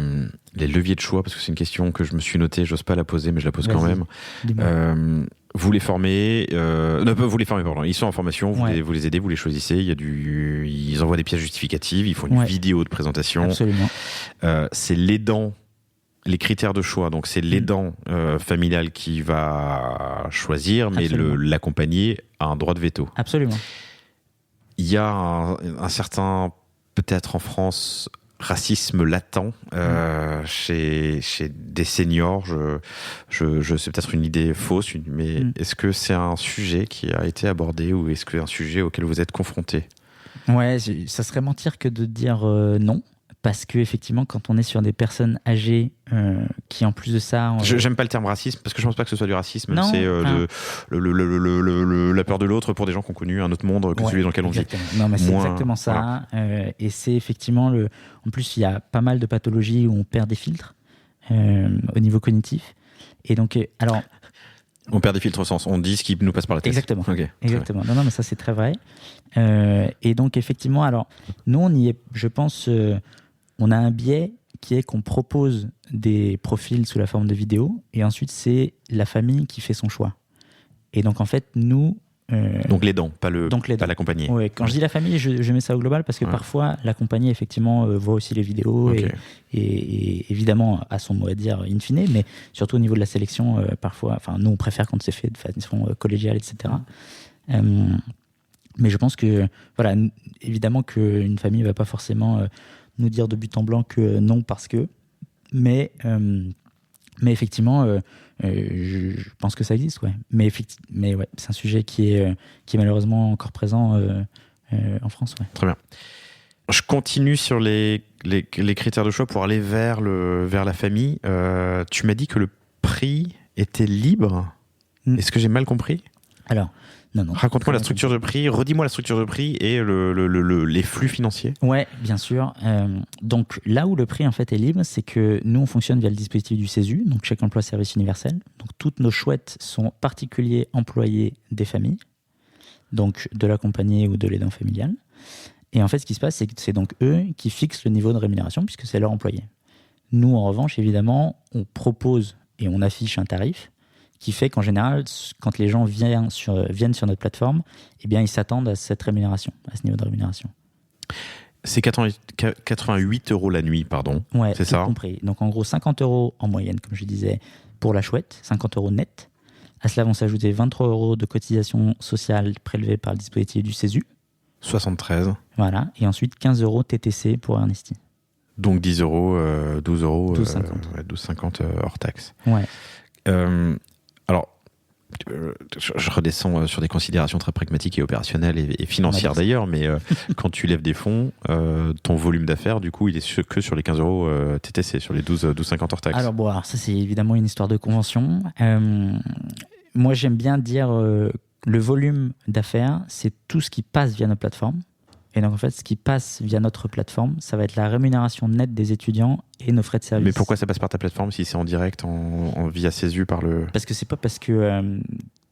leviers de choix, parce que c'est une question que je me suis notée, j'ose pas la poser, mais je la pose quand même. Vous les formez, vous les formez, pardon. Ils sont en formation, vous les aidez, vous les choisissez. Ils envoient des pièces justificatives, ils font une vidéo de présentation. Absolument. C'est l'aidant, les critères de choix. Donc c'est l'aidant familial qui va choisir, mais l'accompagné a un droit de veto. Absolument. Il y a un certain, peut-être en France, racisme latent chez des seniors. C'est peut-être une idée fausse, mais est-ce que c'est un sujet qui a été abordé ou est-ce que c'est un sujet auquel vous êtes confronté? Ouais, ça serait mentir que de dire non. Parce que effectivement, quand on est sur des personnes âgées qui, en plus de ça, j'aime pas le terme racisme parce que je pense pas que ce soit du racisme. Non, c'est la peur de l'autre pour des gens qui ont connu un autre monde que celui dans lequel on vit. Non, mais c'est exactement ça. Voilà. Et c'est effectivement en plus, il y a pas mal de pathologies où on perd des filtres au niveau cognitif. Et donc, alors. On perd des filtres au sens, on dit ce qui nous passe par la tête. Exactement. Okay. Exactement. Non, mais ça c'est très vrai. Et donc effectivement, alors nous on y est, je pense. On a un biais qui est qu'on propose des profils sous la forme de vidéo et ensuite c'est la famille qui fait son choix. Et donc en fait, nous... donc l'aidant, pas l'accompagné. Ouais, quand je dis la famille, je mets ça au global parce que parfois l'accompagné effectivement voit aussi les vidéos et évidemment a son mot à dire in fine, mais surtout au niveau de la sélection, parfois, nous on préfère quand c'est fait de façon collégiale, etc. Mais je pense que, voilà, évidemment qu'une famille ne va pas forcément... nous dire de but en blanc que non parce que, mais effectivement je pense que ça existe, ouais. Mais ouais, c'est un sujet qui est malheureusement encore présent en France, ouais. Très bien. Je continue sur les critères de choix pour aller vers la famille. Tu m'as dit que le prix était libre. Est-ce que j'ai mal compris? Alors, Non. Raconte-moi la structure de prix, redis-moi la structure de prix et les flux financiers. Ouais, bien sûr. Donc là où le prix en fait est libre, c'est que nous on fonctionne via le dispositif du CESU, donc chèque emploi service universel. Donc toutes nos chouettes sont particuliers employés des familles, donc de l'accompagné ou de l'aidant familial. Et en fait, ce qui se passe, c'est que c'est donc eux qui fixent le niveau de rémunération puisque c'est leur employé. Nous, en revanche, évidemment, on propose et on affiche un tarif qui fait qu'en général, quand les gens viennent sur notre plateforme, eh bien, ils s'attendent à cette rémunération, à ce niveau de rémunération. C'est 88 € la nuit, pardon. Ouais, c'est ça compris. Donc, en gros, 50 € en moyenne, comme je disais, pour la chouette, 50 € net. À cela vont s'ajouter 23 € de cotisation sociale prélevée par le dispositif du CESU. 73. Voilà. Et ensuite, 15 € TTC pour Ernesti. Donc 10 €, 12 €. 12,50 hors taxe. Ouais. Alors, je redescends sur des considérations très pragmatiques et opérationnelles et financières d'ailleurs, mais quand tu lèves des fonds, ton volume d'affaires, du coup, il est que sur les 15 € TTC, sur les 12,50 hors taxe. Alors ça, c'est évidemment une histoire de convention. Moi, j'aime bien dire le volume d'affaires, c'est tout ce qui passe via notre plateforme. Et donc, en fait, ce qui passe via notre plateforme, ça va être la rémunération nette des étudiants et nos frais de service. Mais pourquoi ça passe par ta plateforme si c'est en direct, via CESU par le... Parce que c'est pas parce que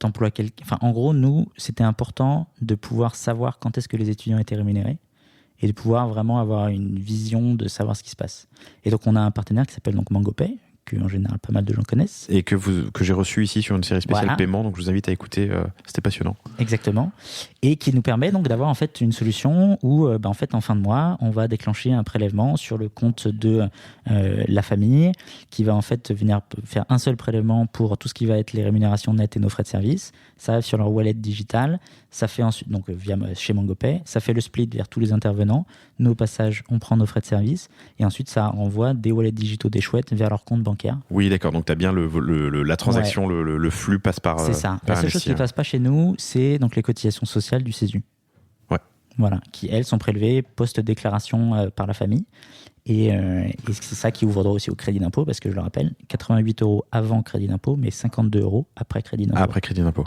t'emploies quelqu'un... Enfin, en gros, nous, c'était important de pouvoir savoir quand est-ce que les étudiants étaient rémunérés et de pouvoir vraiment avoir une vision de savoir ce qui se passe. Et donc, on a un partenaire qui s'appelle donc MangoPay, que en général pas mal de gens connaissent. Et que j'ai reçu ici sur une série spéciale paiement, donc je vous invite à écouter, c'était passionnant. Exactement. Et qui nous permet donc d'avoir en fait une solution où en fait en fin de mois, on va déclencher un prélèvement sur le compte de la famille qui va en fait venir faire un seul prélèvement pour tout ce qui va être les rémunérations nettes et nos frais de service. Ça arrive sur leur wallet digital, ça fait ensuite donc chez MangoPay, ça fait le split vers tous les intervenants. Nous au passage, on prend nos frais de service et ensuite ça envoie des wallets digitaux des chouettes vers leur compte bancaire. Oui, d'accord. Donc tu as bien la transaction, le flux passe par. C'est ça. La seule chose qui ne passe pas chez nous, c'est donc les cotisations sociales du CESU. Ouais. Voilà, qui elles sont prélevées post-déclaration par la famille. Et c'est ça qui ouvre droit aussi au crédit d'impôt, parce que je le rappelle, 88 € avant crédit d'impôt, mais 52 € après crédit d'impôt. Après crédit d'impôt.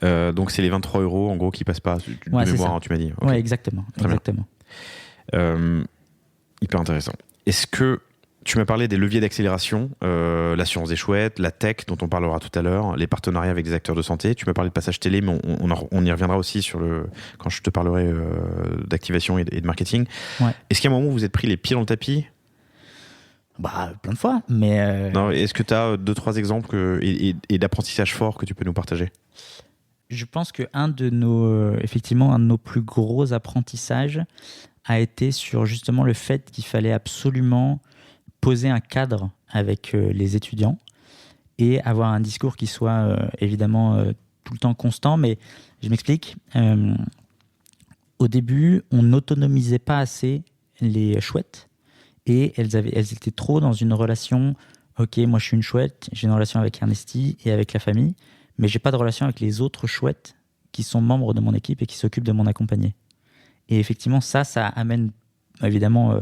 Ouais. Donc c'est les 23 € en gros qui passent pas de mémoire, hein, tu m'as dit. Okay. Ouais, exactement. Hyper intéressant. Est-ce que tu m'as parlé des leviers d'accélération, l'assurance des chouettes, la tech dont on parlera tout à l'heure, les partenariats avec des acteurs de santé. Tu m'as parlé de passage télé, mais on y reviendra aussi quand je te parlerai d'activation et de marketing. Ouais. Est-ce qu'à un moment où vous êtes pris les pieds dans le tapis ? Plein de fois, mais... Non, est-ce que tu as 2-3 exemples et d'apprentissage fort que tu peux nous partager ? Je pense qu'un de nos plus gros apprentissages a été sur justement le fait qu'il fallait absolument poser un cadre avec les étudiants et avoir un discours qui soit évidemment tout le temps constant, mais je m'explique. Au début, on n'autonomisait pas assez les chouettes et elles étaient trop dans une relation. Ok, moi je suis une chouette, j'ai une relation avec Ernesti et avec la famille, mais j'ai pas de relation avec les autres chouettes qui sont membres de mon équipe et qui s'occupent de mon accompagné. Et effectivement, ça amène évidemment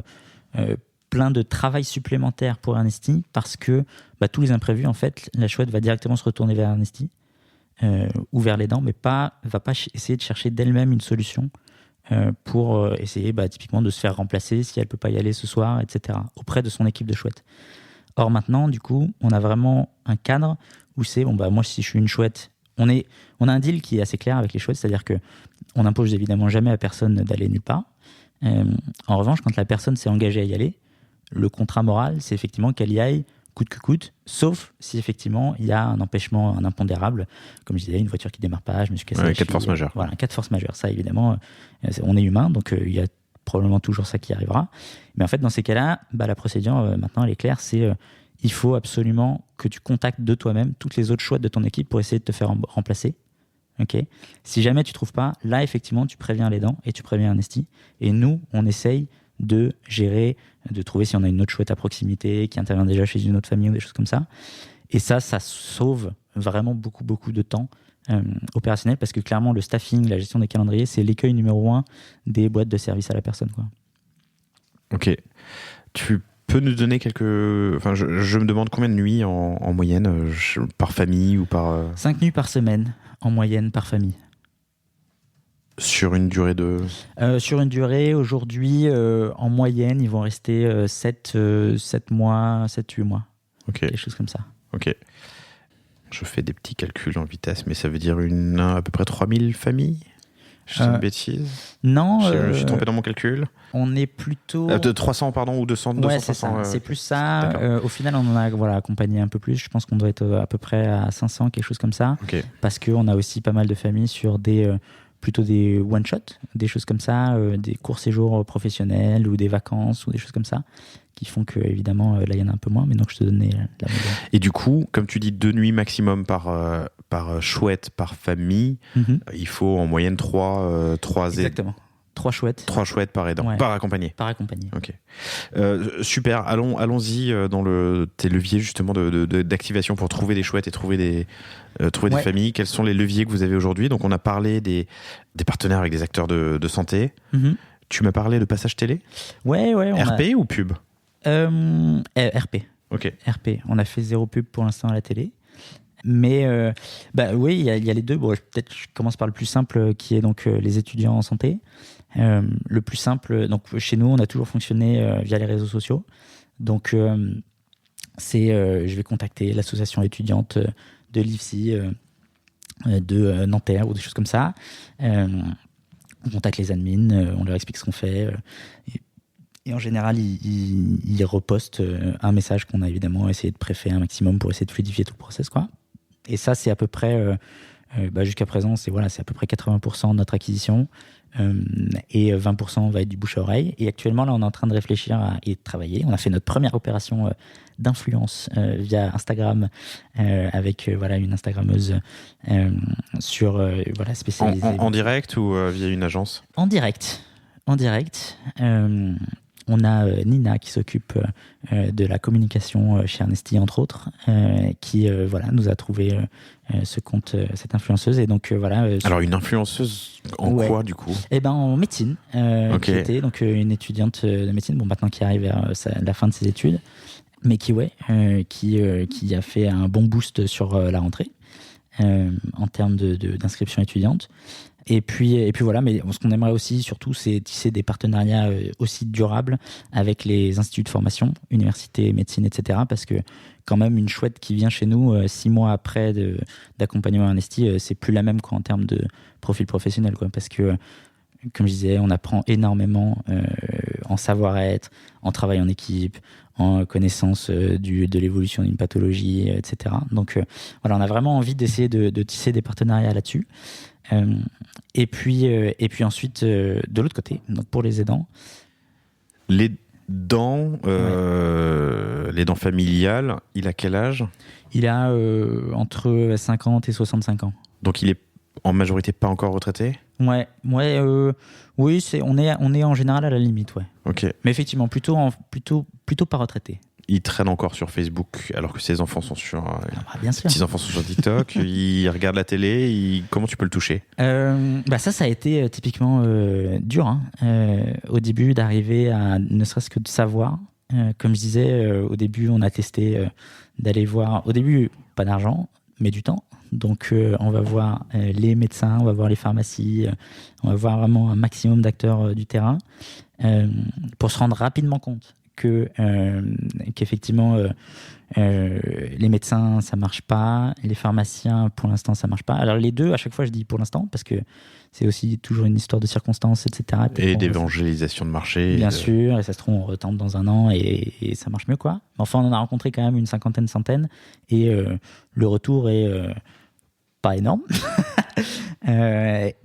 plein de travail supplémentaire pour Ernesti parce que tous les imprévus, en fait, la chouette va directement se retourner vers Ernesti ou vers l'aidant, mais va pas essayer de chercher d'elle-même une solution pour essayer typiquement de se faire remplacer si elle peut pas y aller ce soir, etc., auprès de son équipe de chouette. Or maintenant, du coup, on a vraiment un cadre où c'est, moi si je suis une chouette, on a un deal qui est assez clair avec les chouettes, c'est-à-dire qu'on n'impose évidemment jamais à personne d'aller nulle part. En revanche, quand la personne s'est engagée à y aller, le contrat moral, c'est effectivement qu'elle y aille coûte que coûte, sauf si effectivement il y a un empêchement, un impondérable, comme je disais, une voiture qui démarre pas, je me suis cassé la cheville. Cas de force majeure. Voilà, un cas de force majeure. Ça, évidemment, on est humain, donc il y a probablement toujours ça qui arrivera. Mais en fait, dans ces cas-là, la procédure, maintenant, elle est claire, c'est il faut absolument que tu contactes de toi-même toutes les autres chouettes de ton équipe pour essayer de te faire remplacer. Okay. Si jamais tu ne trouves pas, là, effectivement, tu préviens l'aidant et tu préviens Ernesti. Et nous, on essaye de gérer, de trouver si on a une autre chouette à proximité qui intervient déjà chez une autre famille ou des choses comme ça. Et ça sauve vraiment beaucoup, beaucoup de temps opérationnel parce que clairement, le staffing, la gestion des calendriers, c'est l'écueil numéro 1 des boîtes de service à la personne, quoi. Ok. Tu peux nous donner quelques... Enfin, je me demande combien de nuits en moyenne, par famille ou par... 5 nuits par semaine, en moyenne, par famille. Sur une durée de... Sur une durée, aujourd'hui, en moyenne, ils vont rester 7 mois, 7-8 mois. Ok. Des choses comme ça. Ok. Je fais des petits calculs en vitesse, mais ça veut dire à peu près 3000 familles? Je dis une bêtise? Non. Je suis trompé dans mon calcul? On est plutôt... 300, pardon, ou 200, ouais, 200, c'est 500, ça. C'est plus ça. Au final, on en a accompagné un peu plus. Je pense qu'on doit être à peu près à 500, quelque chose comme ça. Okay. Parce qu'on a aussi pas mal de familles sur plutôt des one-shot, des choses comme ça, des courts séjours professionnels ou des vacances ou des choses comme ça, qui font que, évidemment, là, il y en a un peu moins. Mais donc, je te donnais la moyenne. Et du coup, comme tu dis, 2 nuits maximum par chouette, par famille, il faut en moyenne 3 Exactement. 3 chouettes. 3 chouettes par aidant, par accompagné. Par accompagné. Ok. Super. Allons-y dans tes leviers justement d'activation pour trouver des chouettes et trouver des familles. Quels sont les leviers que vous avez aujourd'hui? Donc on a parlé des partenaires avec des acteurs de santé. Tu m'as parlé de passage télé? Ouais. RP ou pub? RP. Ok. RP. On a fait 0 pub pour l'instant à la télé. Mais oui, il y a les deux. Bon, peut-être je commence par le plus simple, qui est donc les étudiants en santé. Le plus simple, donc chez nous, on a toujours fonctionné via les réseaux sociaux. Donc, je vais contacter l'association étudiante de l'IFSI, de Nanterre ou des choses comme ça. On contacte les admins, on leur explique ce qu'on fait. Et en général, ils repostent un message qu'on a évidemment essayé de préférer un maximum pour essayer de fluidifier tout le process, quoi. Et ça, c'est à peu près, jusqu'à présent, c'est à peu près 80% de notre acquisition. Et 20% va être du bouche à oreille. Et actuellement, là, on est en train de réfléchir et de travailler. On a fait notre première opération d'influence via Instagram avec une Instagrammeuse spécialisée. En direct ou via une agence? En direct. On a Nina qui s'occupe de la communication chez Ernesti, entre autres, qui nous a trouvé ce compte, cette influenceuse. Et donc, Alors, une influenceuse en quoi, du coup? En médecine, qui était donc une étudiante de médecine, maintenant qui arrive vers la fin de ses études, mais qui a fait un bon boost sur la rentrée en termes d'inscription étudiante. Et puis voilà, mais ce qu'on aimerait aussi, surtout, c'est tisser des partenariats aussi durables avec les instituts de formation, universités, médecine, etc. Parce que quand même, une chouette qui vient chez nous 6 mois après d'accompagnement Ernesti, c'est plus la même en termes de profil professionnel, quoi. Parce que, comme je disais, on apprend énormément en savoir-être, en travail en équipe, en connaissance de l'évolution d'une pathologie, etc. Donc on a vraiment envie d'essayer de tisser des partenariats là-dessus. Et puis ensuite, de l'autre côté, donc pour les aidants. Les dents familiales, il a quel âge? Il a entre 50 et 65 ans. Donc il est en majorité pas encore retraité? Oui, on est en général à la limite, ouais. Ok. Mais effectivement, plutôt pas retraité. Il traîne encore sur Facebook alors que ses enfants sont sur bien sûr. Petits enfants sont sur TikTok. Il regarde la télé. Comment tu peux le toucher? Ça a été typiquement dur au début d'arriver à ne serait-ce que de savoir. Comme je disais, au début on a testé d'aller voir. Au début pas d'argent mais du temps. Donc on va voir les médecins, on va voir les pharmacies, on va voir vraiment un maximum d'acteurs du terrain pour se rendre rapidement compte qu'effectivement les médecins ça marche pas, les pharmaciens pour l'instant ça marche pas. Alors les deux, à chaque fois je dis pour l'instant parce que c'est aussi toujours une histoire de circonstances, etc. Et d'évangélisation de marché. Bien sûr, et ça se trouve on retente dans un an et ça marche mieux, quoi. Mais enfin on en a rencontré quand même une centaine et le retour est pas énorme.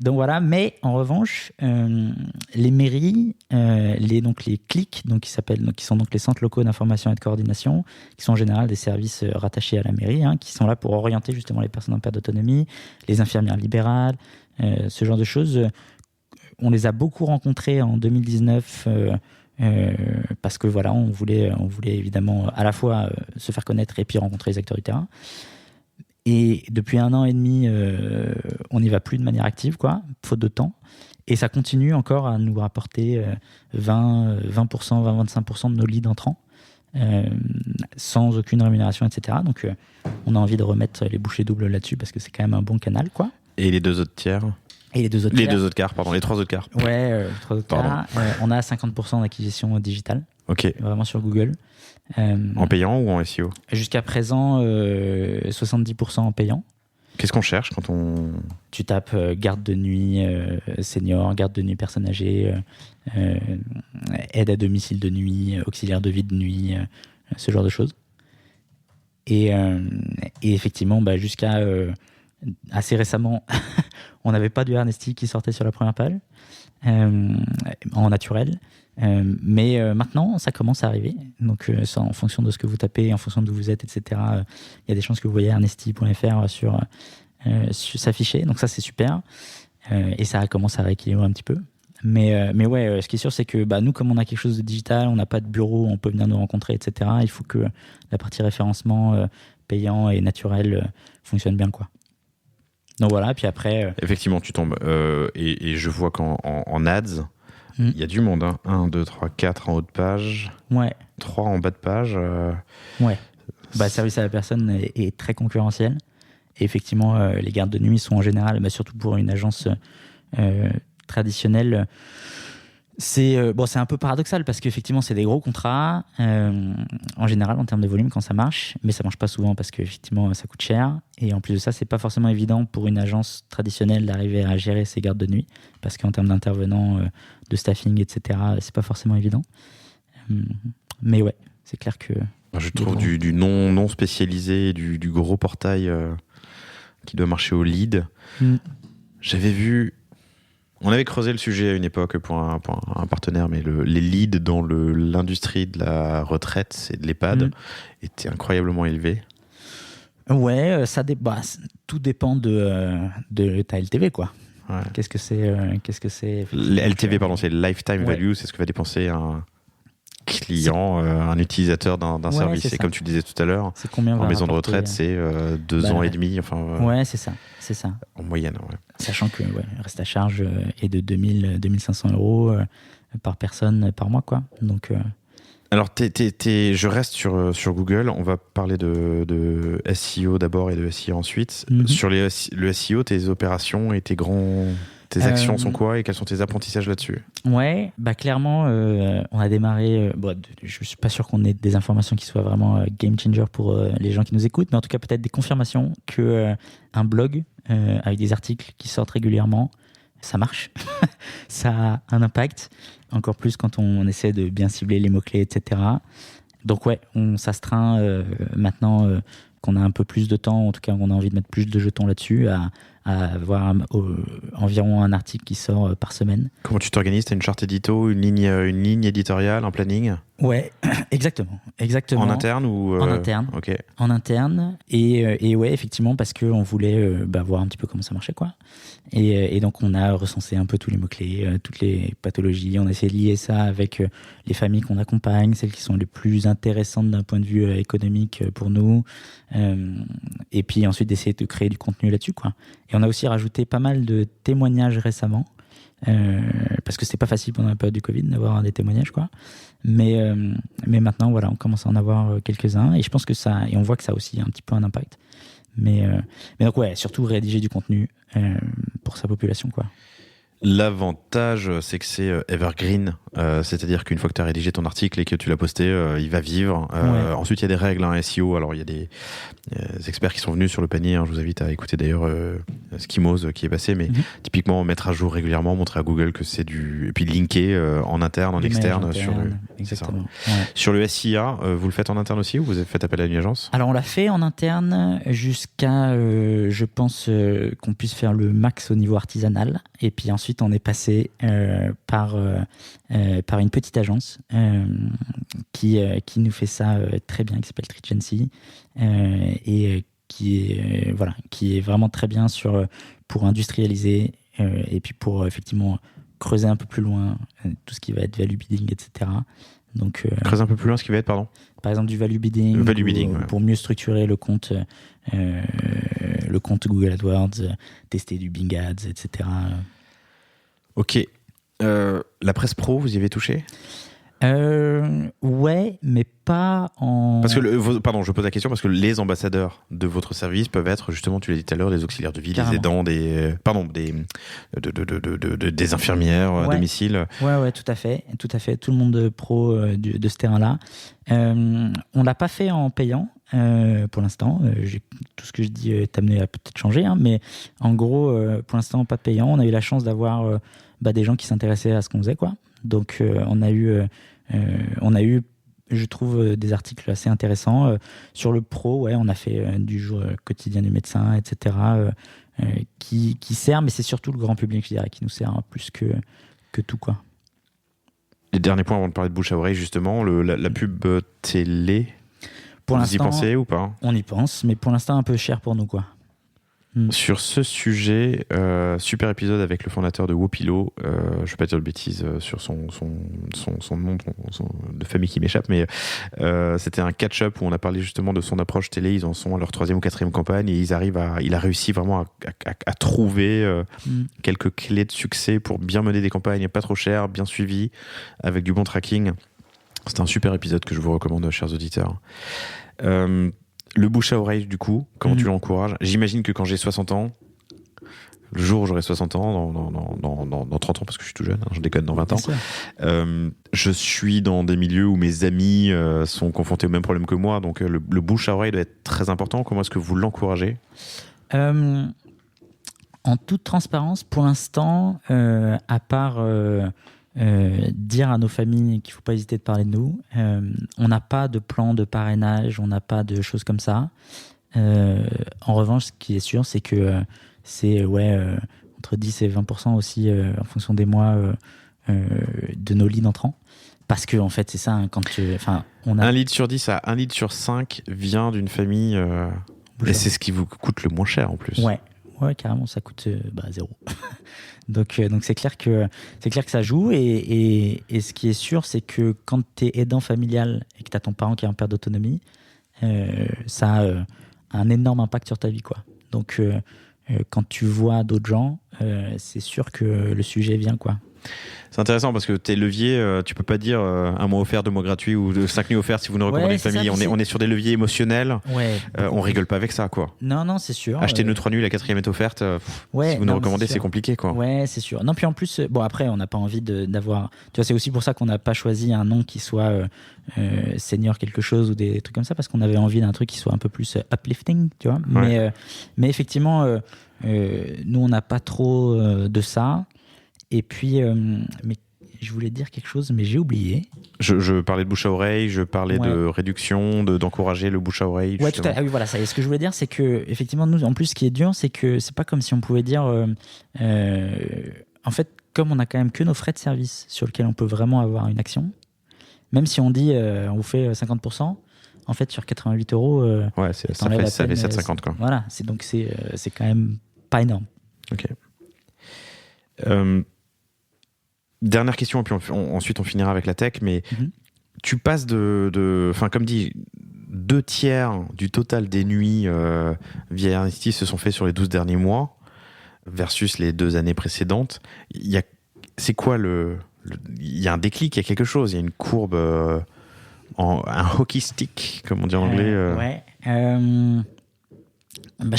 Donc voilà, mais en revanche, les mairies, les CLIC, qui sont donc les centres locaux d'information et de coordination, qui sont en général des services rattachés à la mairie, qui sont là pour orienter justement les personnes en perte d'autonomie, les infirmières libérales, ce genre de choses. On les a beaucoup rencontrés en 2019 parce que voilà, on voulait évidemment à la fois se faire connaître et puis rencontrer les acteurs du terrain. Et depuis 1 an et demi, on n'y va plus de manière active, faute de temps. Et ça continue encore à nous rapporter 20-25% de nos leads entrants, sans aucune rémunération, etc. Donc, on a envie de remettre les bouchées doubles là-dessus parce que c'est quand même un bon canal, quoi. Et les 2 autres tiers? Et les trois autres quarts. Ouais, les trois autres quarts. On a 50% d'acquisition digitale. Ok. Vraiment sur Google. En payant ou en SEO? Jusqu'à présent, 70% en payant. Qu'est-ce qu'on cherche quand on... Tu tapes garde de nuit senior, garde de nuit personne âgée, aide à domicile de nuit, auxiliaire de vie de nuit, ce genre de choses. Et effectivement, jusqu'à assez récemment, on n'avait pas du Ernesti qui sortait sur la première page en naturel. Mais maintenant, ça commence à arriver. Donc, ça, en fonction de ce que vous tapez, en fonction d'où vous êtes, etc., il y a des chances que vous voyez ernesti.fr sur s'afficher. Donc, ça, c'est super. Et ça commence à rééquilibrer un petit peu. Mais ouais, ce qui est sûr, c'est que nous, comme on a quelque chose de digital, on n'a pas de bureau, on peut venir nous rencontrer, etc., il faut que la partie référencement payant et naturel fonctionne bien, quoi. Donc voilà, puis après... Effectivement, tu tombes. Et je vois qu'en ads, il y a du monde. 1, 2, 3, 4 en haut de page. Ouais. 3 en bas de page. Ouais. Service à la personne est très concurrentiel. Et effectivement, les gardes de nuit sont en général, surtout pour une agence traditionnelle, c'est un peu paradoxal parce qu'effectivement, c'est des gros contrats en général en termes de volume quand ça marche, mais ça marche pas souvent parce qu'effectivement, ça coûte cher. Et en plus de ça, c'est pas forcément évident pour une agence traditionnelle d'arriver à gérer ses gardes de nuit parce qu'en termes d'intervenants, de staffing, etc., c'est pas forcément évident. Mais ouais, c'est clair que... Je trouve du non spécialisé, du gros portail qui doit marcher au lead. J'avais vu... On avait creusé le sujet à une époque pour un partenaire, mais les leads dans l'industrie de la retraite et de l'EHPAD étaient incroyablement élevés. Ouais, tout dépend de ta LTV, quoi. Ouais. Qu'est-ce que c'est LTV, pardon, c'est Lifetime Value, c'est ce que va dépenser un client, un utilisateur d'un service. Et comme tu le disais tout à l'heure, en maison de retraite, c'est 2 ans et demi. Ouais, c'est ça. En moyenne, ouais. Sachant que le reste à charge est de 2500 € par personne par mois, quoi. Donc, Alors, je reste sur Google. On va parler de SEO d'abord et de SEO ensuite. Sur le SEO, tes opérations et tes actions sont quoi et quels sont tes apprentissages là-dessus? Ouais, clairement, on a démarré. Je suis pas sûr qu'on ait des informations qui soient vraiment game changer pour les gens qui nous écoutent, mais en tout cas peut-être des confirmations que un blog avec des articles qui sortent régulièrement, ça marche, ça a un impact. Encore plus quand on essaie de bien cibler les mots-clés, etc. Donc ouais, on s'astreint maintenant qu'on a un peu plus de temps, en tout cas on a envie de mettre plus de jetons là-dessus, à avoir environ un article qui sort par semaine. Comment tu t'organises? T'as une charte édito, une ligne éditoriale, un planning? Ouais, exactement. En interne ou En interne. Ok. En interne et ouais, effectivement, parce que on voulait voir un petit peu comment ça marchait, quoi. Et donc on a recensé un peu tous les mots-clés, toutes les pathologies. On a essayé de lier ça avec les familles qu'on accompagne, celles qui sont les plus intéressantes d'un point de vue économique pour nous. Et puis ensuite d'essayer de créer du contenu là-dessus, quoi. Et on a aussi rajouté pas mal de témoignages récemment. Parce que c'était pas facile pendant la période du Covid d'avoir des témoignages, quoi. Mais maintenant, voilà, on commence à en avoir quelques-uns et je pense que et on voit que ça a aussi un petit peu un impact. Mais donc ouais, surtout rédiger du contenu pour sa population, quoi. L'avantage, c'est que c'est evergreen, c'est-à-dire qu'une fois que tu as rédigé ton article et que tu l'as posté, il va vivre. Ensuite, il y a des règles SEO. Alors, il y a des experts qui sont venus sur le panier. Je vous invite à écouter d'ailleurs Skimos qui est passé. Mais typiquement, mettre à jour régulièrement, montrer à Google que c'est du... Et puis linker en interne, en externe. Exactement. Sur le SIA, vous le faites en interne aussi ou vous faites appel à une agence? Alors, on l'a fait en interne jusqu'à, je pense, qu'on puisse faire le max au niveau artisanal. Et puis ensuite, on est passé par une petite agence qui nous fait ça très bien, qui s'appelle Trigency et qui est vraiment très bien pour industrialiser et puis pour effectivement creuser un peu plus loin tout ce qui va être value bidding, etc. Donc, creuser un peu plus loin ce qui va être, pardon? Par exemple du value bidding, pour mieux structurer le compte Google AdWords, tester du Bing Ads, etc. Ok. La presse pro, vous y avez touché? Ouais, mais pas en... Parce que, pardon, je pose la question parce que les ambassadeurs de votre service peuvent être, justement, tu l'as dit tout à l'heure, des auxiliaires de vie, Carrément. des aidants, des infirmières à domicile. Ouais, tout à fait. Tout le monde pro de ce terrain-là. On l'a pas fait en payant. Pour l'instant, tout ce que je dis est amené à peut-être changer, hein, mais en gros, pour l'instant, pas payant. On a eu la chance d'avoir des gens qui s'intéressaient à ce qu'on faisait, quoi. Donc, on a eu, je trouve, des articles assez intéressants. Sur le pro, ouais, on a fait du jour quotidien du médecin, etc., qui sert, mais c'est surtout le grand public, je dirais, qui nous sert plus que tout, quoi. Les derniers points avant de parler de bouche à oreille, justement, la pub télé. Pour vous y pensez ou pas? On y pense, mais pour l'instant un peu cher pour nous, quoi. Sur ce sujet, super épisode avec le fondateur de Wopilo. Je ne vais pas dire de bêtises sur son nom de famille qui m'échappe, mais c'était un catch-up où on a parlé justement de son approche télé. Ils en sont à leur 3e ou 4e campagne et il a réussi vraiment à trouver quelques clés de succès pour bien mener des campagnes pas trop chères, bien suivies, avec du bon tracking. C'est un super épisode que je vous recommande, chers auditeurs. Le bouche à oreille, du coup, comment tu l'encourages? J'imagine que quand j'ai 60 ans, le jour où j'aurai 60 ans, dans 30 ans, parce que je suis tout jeune, hein, je déconne, dans 20 ans, je suis dans des milieux où mes amis sont confrontés au même problème que moi, donc le bouche à oreille doit être très important. Comment est-ce que vous l'encouragez? En toute transparence, pour l'instant, à part... dire à nos familles qu'il ne faut pas hésiter de parler de nous. On n'a pas de plan de parrainage, on n'a pas de choses comme ça. En revanche, ce qui est sûr, c'est que c'est entre 10 et 20% aussi, en fonction des mois, de nos leads entrants. Parce que, en fait, c'est ça, hein, on a... 1 lead sur 10 à 1 lead sur 5 vient d'une famille... et c'est ce qui vous coûte le moins cher, en plus. Ouais, carrément, ça coûte 0. Donc c'est clair que ça joue et ce qui est sûr, c'est que quand tu es aidant familial et que tu as ton parent qui est en perte d'autonomie, ça a un énorme impact sur ta vie, quoi. Donc quand tu vois d'autres gens, c'est sûr que le sujet vient, quoi. C'est intéressant parce que tes leviers, tu peux pas dire 1 mois offert, 2 mois gratuits ou 5 nuits offertes si vous nous recommandez une famille. On est sur des leviers émotionnels. On rigole pas avec ça, quoi. Non, c'est sûr. Acheter 3 nuits, la 4e est offerte. Si vous nous recommandez, c'est compliqué, quoi. Ouais, c'est sûr. Non, puis en plus, après, on n'a pas envie d'avoir. Tu vois, c'est aussi pour ça qu'on n'a pas choisi un nom qui soit senior quelque chose ou des trucs comme ça, parce qu'on avait envie d'un truc qui soit un peu plus uplifting, tu vois. Mais effectivement, nous, on n'a pas trop de ça. Et puis, mais je voulais dire quelque chose, mais j'ai oublié. Je parlais de bouche à oreille, je parlais de réduction, d'encourager le bouche à oreille. Ouais, tout à fait. Ah oui, voilà, ça y est. Ce que je voulais dire, c'est que, effectivement, nous, en plus, ce qui est dur, c'est que c'est pas comme si on pouvait dire. En fait, comme on a quand même que nos frais de service sur lesquels on peut vraiment avoir une action, même si on dit on vous fait 50%, en fait, sur 88 €. Ça fait 7,50 quoi. Voilà, c'est quand même pas énorme. Ok. Dernière question, et puis ensuite on finira avec la tech, mais tu passes comme dit, 2/3 du total des nuits via Ernesti se sont faits sur les 12 derniers mois versus les 2 années précédentes. C'est quoi il y a un déclic, il y a quelque chose, il y a une courbe, un hockey stick, comme on dit en anglais. Je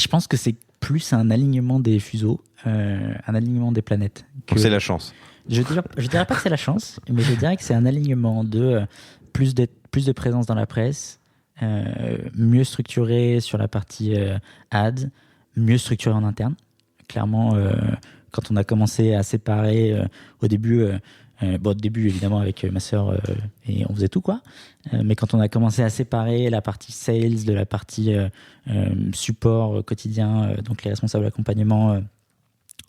pense que c'est plus un alignement des fuseaux, un alignement des planètes. Donc c'est la chance. Je dirais pas que c'est la chance, mais je dirais que c'est un alignement de plus de présence dans la presse, mieux structuré sur la partie ads, mieux structuré en interne. Clairement, quand on a commencé à séparer au début évidemment avec ma sœur et on faisait tout, quoi. Mais quand on a commencé à séparer la partie sales de la partie support quotidien, donc les responsables d'accompagnement,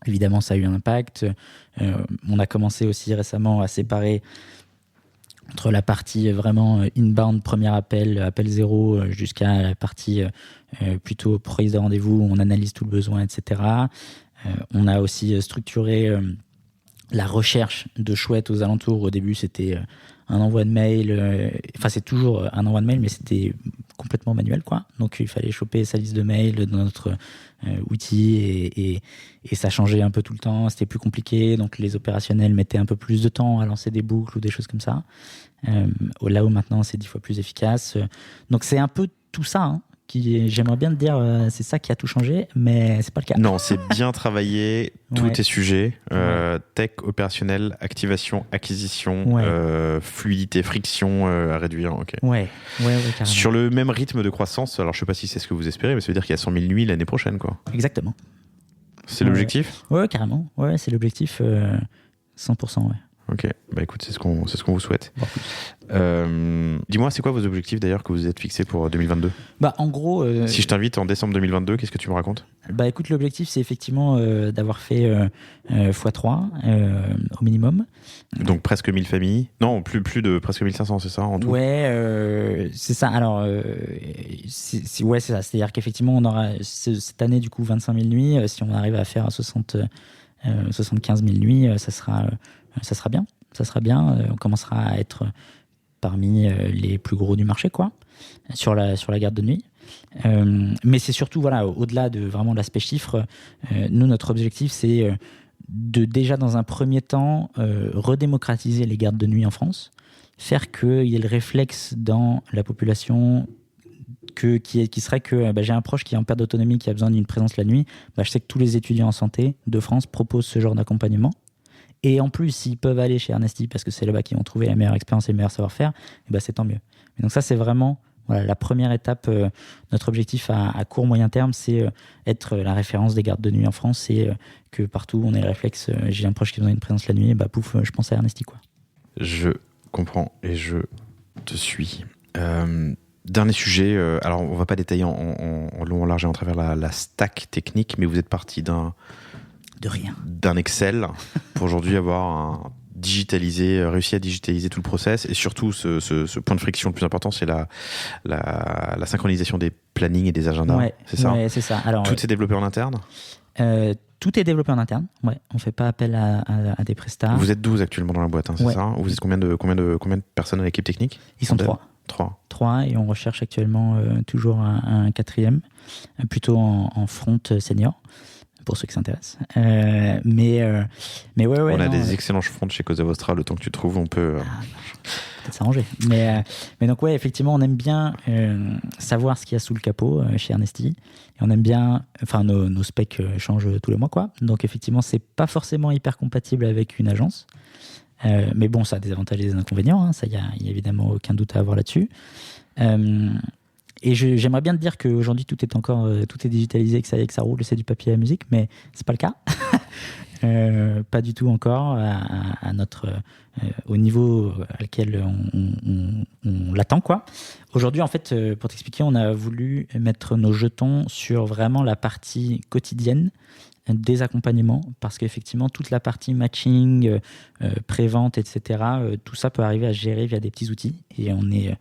évidemment ça a eu un impact. On a commencé aussi récemment à séparer entre la partie vraiment inbound, premier appel 0, jusqu'à la partie plutôt prise de rendez-vous où on analyse tout le besoin, etc. On a aussi structuré la recherche de chouettes aux alentours. Au début, c'était un envoi de mail. C'est toujours un envoi de mail, mais c'était complètement manuel, quoi. Donc il fallait choper sa liste de mails dans notre outil et ça changeait un peu tout le temps, c'était plus compliqué, donc les opérationnels mettaient un peu plus de temps à lancer des boucles ou des choses comme ça. Là où maintenant c'est 10 fois plus efficace. Donc c'est un peu tout ça, hein, j'aimerais bien te dire c'est ça qui a tout changé, mais c'est pas le cas. Non, c'est bien travaillé, tous tes sujets, tech, opérationnel, activation, acquisition, fluidité, friction à réduire. Okay. Ouais, carrément. Sur le même rythme de croissance, alors je sais pas si c'est ce que vous espérez, mais ça veut dire qu'il y a 100 000 nuits l'année prochaine, quoi. Exactement. C'est l'objectif ? Ouais, carrément. Ouais, c'est l'objectif 100%, ouais. Ok, bah écoute, c'est ce qu'on vous souhaite. Dis-moi, c'est quoi vos objectifs d'ailleurs que vous êtes fixés pour 2022 ? Bah en gros, si je t'invite en décembre 2022, qu'est-ce que tu me racontes ? Bah écoute, l'objectif c'est effectivement d'avoir fait x3 au minimum. Donc presque 1000 familles. Non, plus de presque 1500, c'est ça en tout ? Ouais, c'est ça. Alors, c'est ça. C'est-à-dire qu'effectivement, on aura cette année du coup 25 000 nuits. Si on arrive à faire 75 000 nuits, ça sera bien. Ça sera bien. On commencera à être parmi les plus gros du marché, quoi, sur la garde de nuit. Mais c'est surtout, voilà, au-delà de vraiment l'aspect chiffre, nous, notre objectif, c'est de déjà, dans un premier temps, redémocratiser les gardes de nuit en France, faire qu'il y ait le réflexe dans la population qui serait que j'ai un proche qui est en perte d'autonomie, qui a besoin d'une présence la nuit. Je sais que tous les étudiants en santé de France proposent ce genre d'accompagnement. Et en plus, s'ils peuvent aller chez Ernesti, parce que c'est là-bas qu'ils vont trouver la meilleure expérience et le meilleur savoir-faire, c'est tant mieux. Et donc ça, c'est vraiment la première étape. Notre objectif à court, moyen terme, c'est être la référence des gardes de nuit en France. C'est que partout, on ait le réflexe, j'ai un proche qui a besoin d'une présence la nuit, pouf, je pense à Ernesti, quoi. Je comprends et je te suis. Dernier sujet, alors on va pas détailler en long, en large et en travers la stack technique, mais vous êtes parti d'un Excel pour aujourd'hui avoir réussi à digitaliser tout le process, et surtout ce point de friction le plus important, c'est la synchronisation des plannings et des agendas. C'est ça ? Ouais, c'est ça. Alors, tout est développé en interne ? Tout est développé en interne. Ouais, on fait pas appel à des prestats. Vous êtes 12 actuellement dans la boîte, hein, c'est ça ? Vous êtes combien de personnes à l'équipe technique ? Ils sont 3. 3, et on recherche actuellement toujours un quatrième, plutôt en front senior, pour ceux qui s'intéressent. Mais ouais. On a des excellents fronts chez Cosa Vostra, le temps que tu trouves, on peut... peut-être s'arranger. Mais donc ouais, effectivement, on aime bien savoir ce qu'il y a sous le capot chez Ernesti. Et on aime bien... Enfin, nos specs changent tous les mois, quoi. Donc effectivement, c'est pas forcément hyper compatible avec une agence. Mais bon, ça a des avantages et des inconvénients, hein, ça, il y a évidemment aucun doute à avoir là-dessus. Et j'aimerais bien te dire qu'aujourd'hui tout est digitalisé, que ça y est, que ça roule, c'est du papier à la musique, mais c'est pas le cas. Pas du tout encore à notre au niveau à lequel on l'attend, quoi. Aujourd'hui, en fait, pour t'expliquer, on a voulu mettre nos jetons sur vraiment la partie quotidienne des accompagnements, parce qu'effectivement toute la partie matching, pré-vente, etc., tout ça peut arriver à gérer via des petits outils, et on est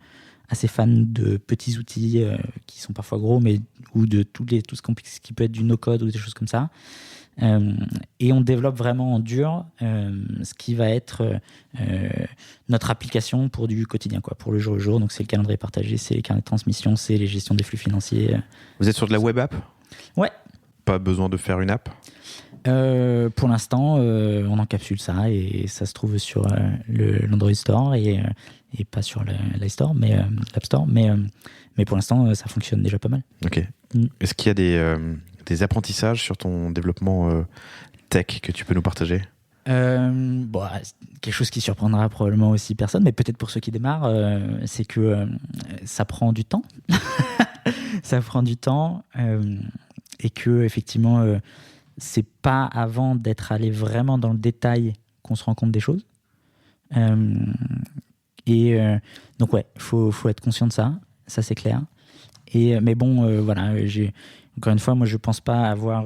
assez fan de petits outils qui sont parfois gros, mais ou de tout ce qui peut être du no-code ou des choses comme ça. Et on développe vraiment en dur ce qui va être notre application pour du quotidien, quoi, pour le jour au jour. Donc c'est le calendrier partagé, c'est les carnets de transmission, c'est les gestions des flux financiers. Vous êtes sur de la web app ? Ouais. Pas besoin de faire une app ? Pour l'instant, on encapsule ça et ça se trouve sur l'Android Store et pas sur l'iStore, mais l'App Store. Mais pour l'instant, ça fonctionne déjà pas mal. Ok. Est-ce qu'il y a des apprentissages sur ton développement tech que tu peux nous partager ? Quelque chose qui surprendra probablement aussi personne, mais peut-être pour ceux qui démarrent, c'est que ça prend du temps. Ça prend du temps et que effectivement, c'est pas avant d'être allé vraiment dans le détail qu'on se rend compte des choses. Donc ouais, faut être conscient de ça c'est clair. Mais bon, voilà, encore une fois, moi je pense pas avoir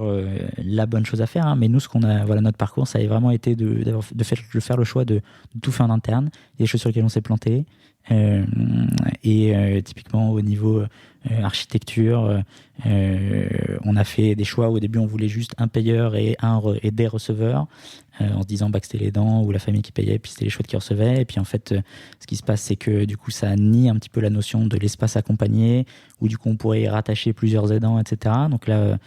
la bonne chose à faire, hein, mais nous, notre parcours, ça a vraiment été de faire le choix de tout faire en interne. Il y a des choses sur lesquelles on s'est planté, Et typiquement au niveau architecture, on a fait des choix. Au début, on voulait juste un payeur et des receveurs, en se disant que c'était les dents ou la famille qui payait, puis c'était les chouettes qui recevaient. Et puis en fait, ce qui se passe, c'est que du coup, ça nie un petit peu la notion de l'espace accompagné, où du coup, on pourrait y rattacher plusieurs aidants, etc. Donc là,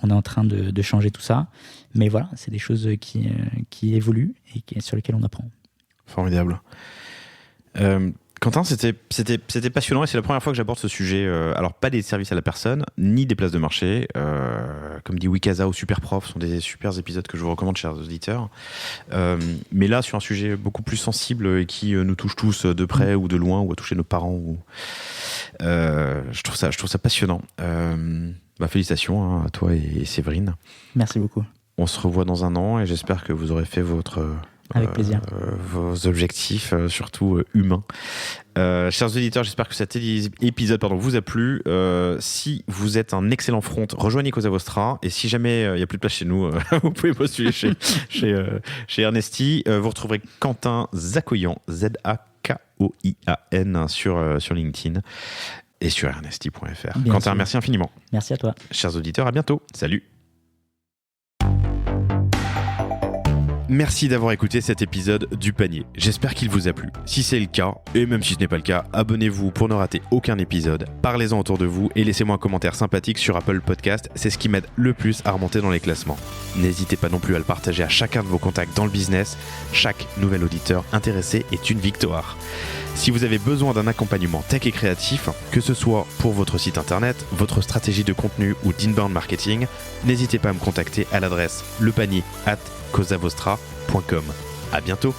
on est en train de changer tout ça. Mais voilà, c'est des choses qui évoluent et sur lesquelles on apprend. Formidable. Quentin, c'était passionnant et c'est la première fois que j'aborde ce sujet. Alors, pas des services à la personne, ni des places de marché. Comme dit Wikasa ou Superprof, sont des super épisodes que je vous recommande, chers auditeurs. Mais là, sur un sujet beaucoup plus sensible et qui nous touche tous de près ou de loin, ou à toucher nos parents. Je trouve ça passionnant. Félicitations à toi et Séverine. Merci beaucoup. On se revoit dans un an et j'espère que vous aurez fait avec plaisir. Vos objectifs, surtout humains. Chers auditeurs, j'espère que cet épisode vous a plu. Si vous êtes un excellent front, rejoignez Cosa Vostra. Et si jamais il n'y a plus de place chez nous, vous pouvez postuler chez Ernesti. Vous retrouverez Quentin Zakoyan, Zakoian, sur LinkedIn et sur ernesti.fr. Quentin, sûr. Merci infiniment. Merci à toi. Chers auditeurs, à bientôt. Salut. Merci d'avoir écouté cet épisode du panier. J'espère qu'il vous a plu. Si c'est le cas, et même si ce n'est pas le cas, abonnez-vous pour ne rater aucun épisode. Parlez-en autour de vous et laissez-moi un commentaire sympathique sur Apple Podcast. C'est ce qui m'aide le plus à remonter dans les classements. N'hésitez pas non plus à le partager à chacun de vos contacts dans le business. Chaque nouvel auditeur intéressé est une victoire. Si vous avez besoin d'un accompagnement tech et créatif, que ce soit pour votre site internet, votre stratégie de contenu ou d'inbound marketing, n'hésitez pas à me contacter à l'adresse lepanier@cosavostra.com. À bientôt.